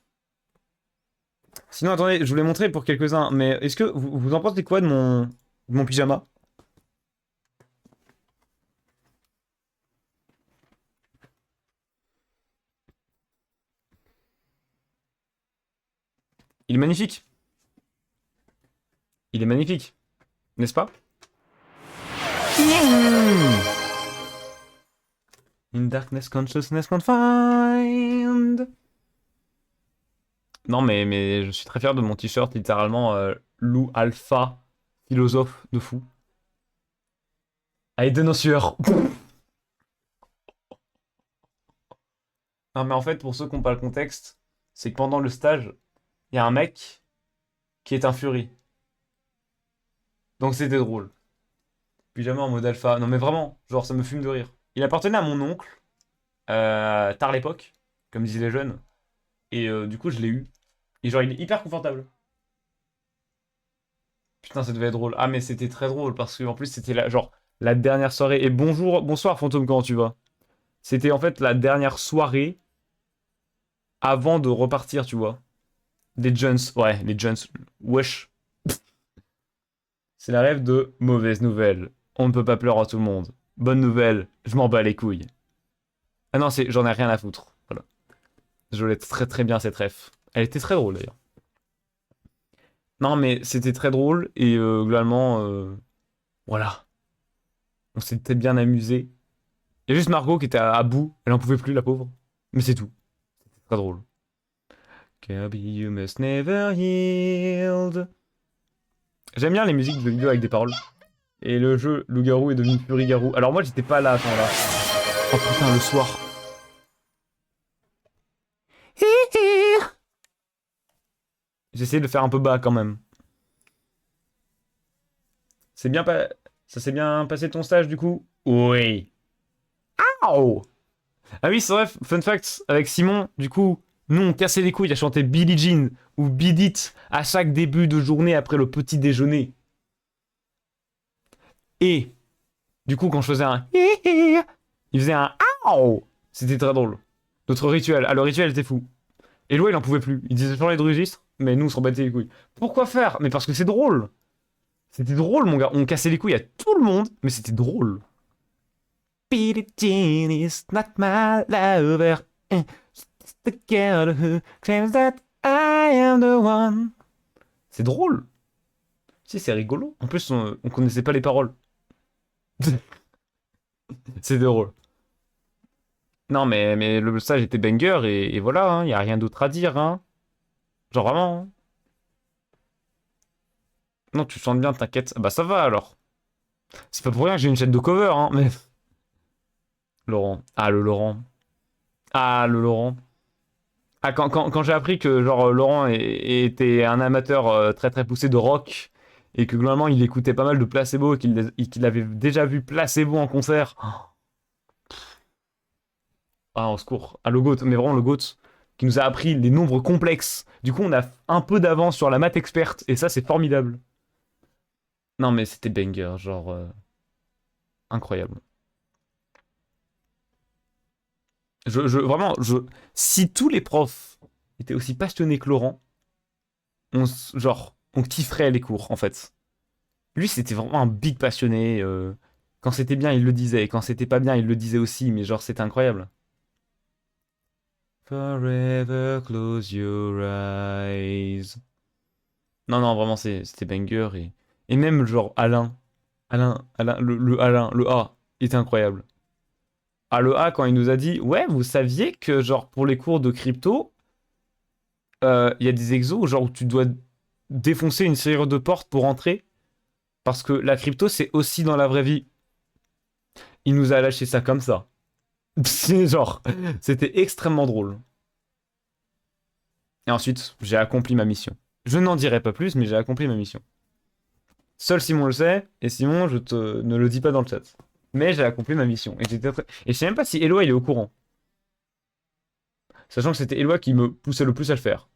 A: Sinon, attendez, je vous l'ai montré pour quelques-uns, mais est-ce que vous en pensez quoi de mon pyjama? Il est magnifique. Il est magnifique. N'est-ce pas? In darkness, consciousness confined. Non, mais je suis très fier de mon t-shirt, littéralement, loup alpha, philosophe de fou. Allez, donne en sueur. Non, mais en fait, pour ceux qui n'ont pas le contexte, c'est que pendant le stage, il y a un mec qui est un Fury. Donc c'était drôle. Pyjama en mode alpha. Non, mais vraiment, genre, ça me fume de rire. Il appartenait à mon oncle, tard l'époque, comme disaient les jeunes. Et du coup, je l'ai eu. Et genre, il est hyper confortable. Putain, ça devait être drôle. Ah, mais c'était très drôle parce que en plus, c'était genre, la dernière soirée. Et bonjour, bonsoir, fantôme, comment tu vas? C'était en fait la dernière soirée avant de repartir, tu vois. Les Jones, ouais, les Jones. Wesh. C'est la rêve de mauvaise nouvelle. On ne peut pas pleurer à tout le monde. Bonne nouvelle, je m'en bats les couilles. Ah non, c'est, j'en ai rien à foutre. Voilà. Je l'ai très très bien cette ref. Elle était très drôle d'ailleurs. Non, mais c'était très drôle et globalement, voilà. On s'était bien amusé. Il y a juste Margot qui était à bout. Elle en pouvait plus, la pauvre. Mais c'est tout. C'était très drôle. Kirby, you must never yield. J'aime bien les musiques de vidéo avec des paroles. Et le jeu Loup-garou est devenu Fury-garou. Alors moi, j'étais pas là à ce moment-là. Oh putain, le soir. J'ai essayé de faire un peu bas quand même. C'est bien pas... Ça s'est bien passé ton stage du coup? Oui. Oh. Ah oui, c'est vrai, fun fact, avec Simon, du coup, nous on cassait les couilles à chanter Billie Jean ou Beat It à chaque début de journée après le petit déjeuner. Et, du coup, quand je faisais un il faisait un ow. C'était très drôle. Notre rituel. Ah, le rituel était fou. Et Loa, il en pouvait plus. Il disait changer de registre, mais nous on se rebattait les couilles. Pourquoi faire? Mais parce que c'est drôle. C'était drôle, mon gars. On cassait les couilles à tout le monde, mais c'était drôle. Billie Jean is not my lover. It's the girl who claims that I am the one. C'est drôle. Si, c'est rigolo. En plus, on connaissait pas les paroles. C'est drôle. Non, mais le stage était banger et voilà, hein, y a rien d'autre à dire, hein. Genre vraiment, hein. Non, tu chantes bien, t'inquiète. Ah bah ça va alors. C'est pas pour rien que j'ai une chaîne de cover, hein, mais... Laurent. Ah, le Laurent. Ah, le Laurent. Ah, quand j'ai appris que genre Laurent était un amateur très très poussé de rock et que globalement il écoutait pas mal de Placebo et qu'il avait déjà vu Placebo en concert. Ah, au secours. Ah, le GOAT, mais vraiment le GOAT qui nous a appris les nombres complexes. Du coup, on a un peu d'avance sur la maths experte et ça, c'est formidable. Non, mais c'était banger, genre incroyable. Vraiment, si tous les profs étaient aussi passionnés que Laurent, genre, on kifferait les cours en fait. Lui, c'était vraiment un big passionné. Quand c'était bien, il le disait. Et quand c'était pas bien, il le disait aussi. Mais genre, c'était incroyable. Forever close your eyes. Non, non, vraiment, c'était banger. Et même, genre, Alain, le Alain, le A, était incroyable. Ah, le A, quand il nous a dit, ouais, vous saviez que, genre, pour les cours de crypto, il y a des exos, genre, où tu dois défoncer une serrure de porte pour entrer. Parce que la crypto, c'est aussi dans la vraie vie. Il nous a lâché ça comme ça. C'est genre, c'était extrêmement drôle. Et ensuite, j'ai accompli ma mission. Je n'en dirai pas plus, mais j'ai accompli ma mission. Seul Simon le sait, et Simon, ne le dis pas dans le chat. Mais j'ai accompli ma mission. Et je sais même pas si Eloi il est au courant. Sachant que c'était Eloi qui me poussait le plus à le faire.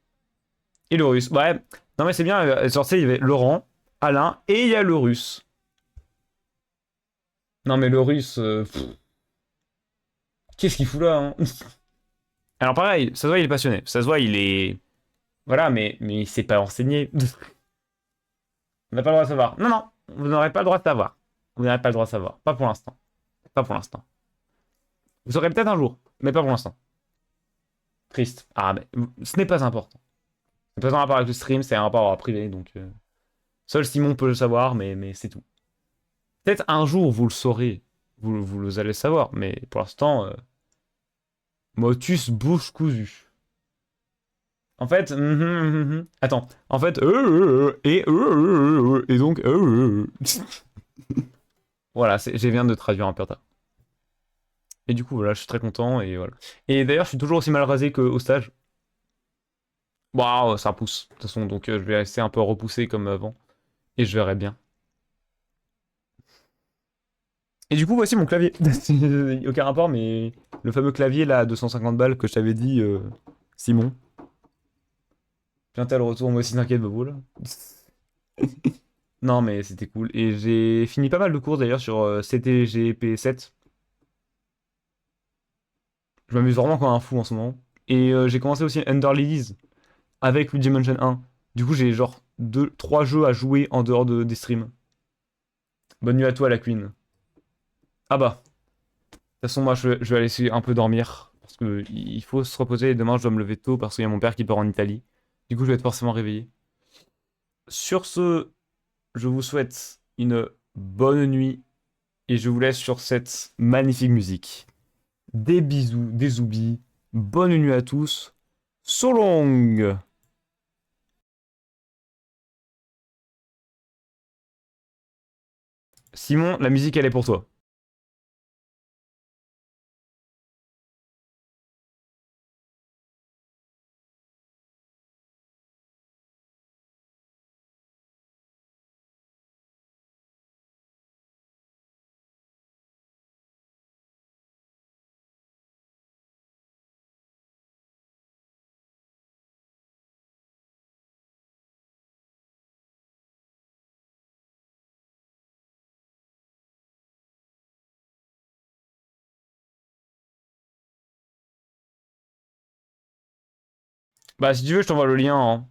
A: Et le russe. Ouais, non mais c'est bien, genre, tu sais, il y avait Laurent, Alain, et il y a le russe. Non mais le russe, qu'est-ce qu'il fout là, hein? Alors pareil, ça se voit, il est passionné. Ça se voit, il est... Voilà, mais il sait pas enseigner. On n'a pas le droit de savoir. Non, non, vous n'aurez pas le droit de savoir. Vous n'aurez pas le droit de savoir. Pas pour l'instant. Pas pour l'instant. Vous saurez peut-être un jour, mais pas pour l'instant. Triste. Ah, mais ce n'est pas important. C'est pas un rapport avec le stream, c'est un rapport privé, donc... Seul Simon peut le savoir, mais c'est tout. Peut-être un jour, vous le saurez. Vous allez le savoir, mais pour l'instant... Motus bouche cousue. En fait... Attends. En fait... et donc... Voilà, j'ai viens de traduire un purta. Et du coup, voilà, je suis très content et voilà. Et d'ailleurs, je suis toujours aussi mal rasé qu'au stage. Waouh, ça repousse. De toute façon, donc je vais rester un peu repoussé comme avant. Et je verrai bien. Et du coup, voici mon clavier. Aucun rapport, mais le fameux clavier là, à 250 balles que je t'avais dit, Simon. Bientôt le retour, moi aussi, t'inquiète, Bobo, là. Non, mais c'était cool. Et j'ai fini pas mal de courses d'ailleurs sur CTGP7. Je m'amuse vraiment comme un fou en ce moment. Et j'ai commencé aussi Under Lilies avec Luigi Mansion 1. Du coup, j'ai genre 3 jeux à jouer en dehors des streams. Bonne nuit à toi, la Queen. Ah bah, de toute façon, moi, je vais aller essayer un peu dormir. Parce que il faut se reposer. Et demain, je dois me lever tôt parce qu'il y a mon père qui part en Italie. Du coup, je vais être forcément réveillé. Sur ce, je vous souhaite une bonne nuit. Et je vous laisse sur cette magnifique musique. Des bisous, des zoubis. Bonne nuit à tous. So long! Simon, la musique, elle est pour toi. Bah, si tu veux, je t'envoie le lien, hein.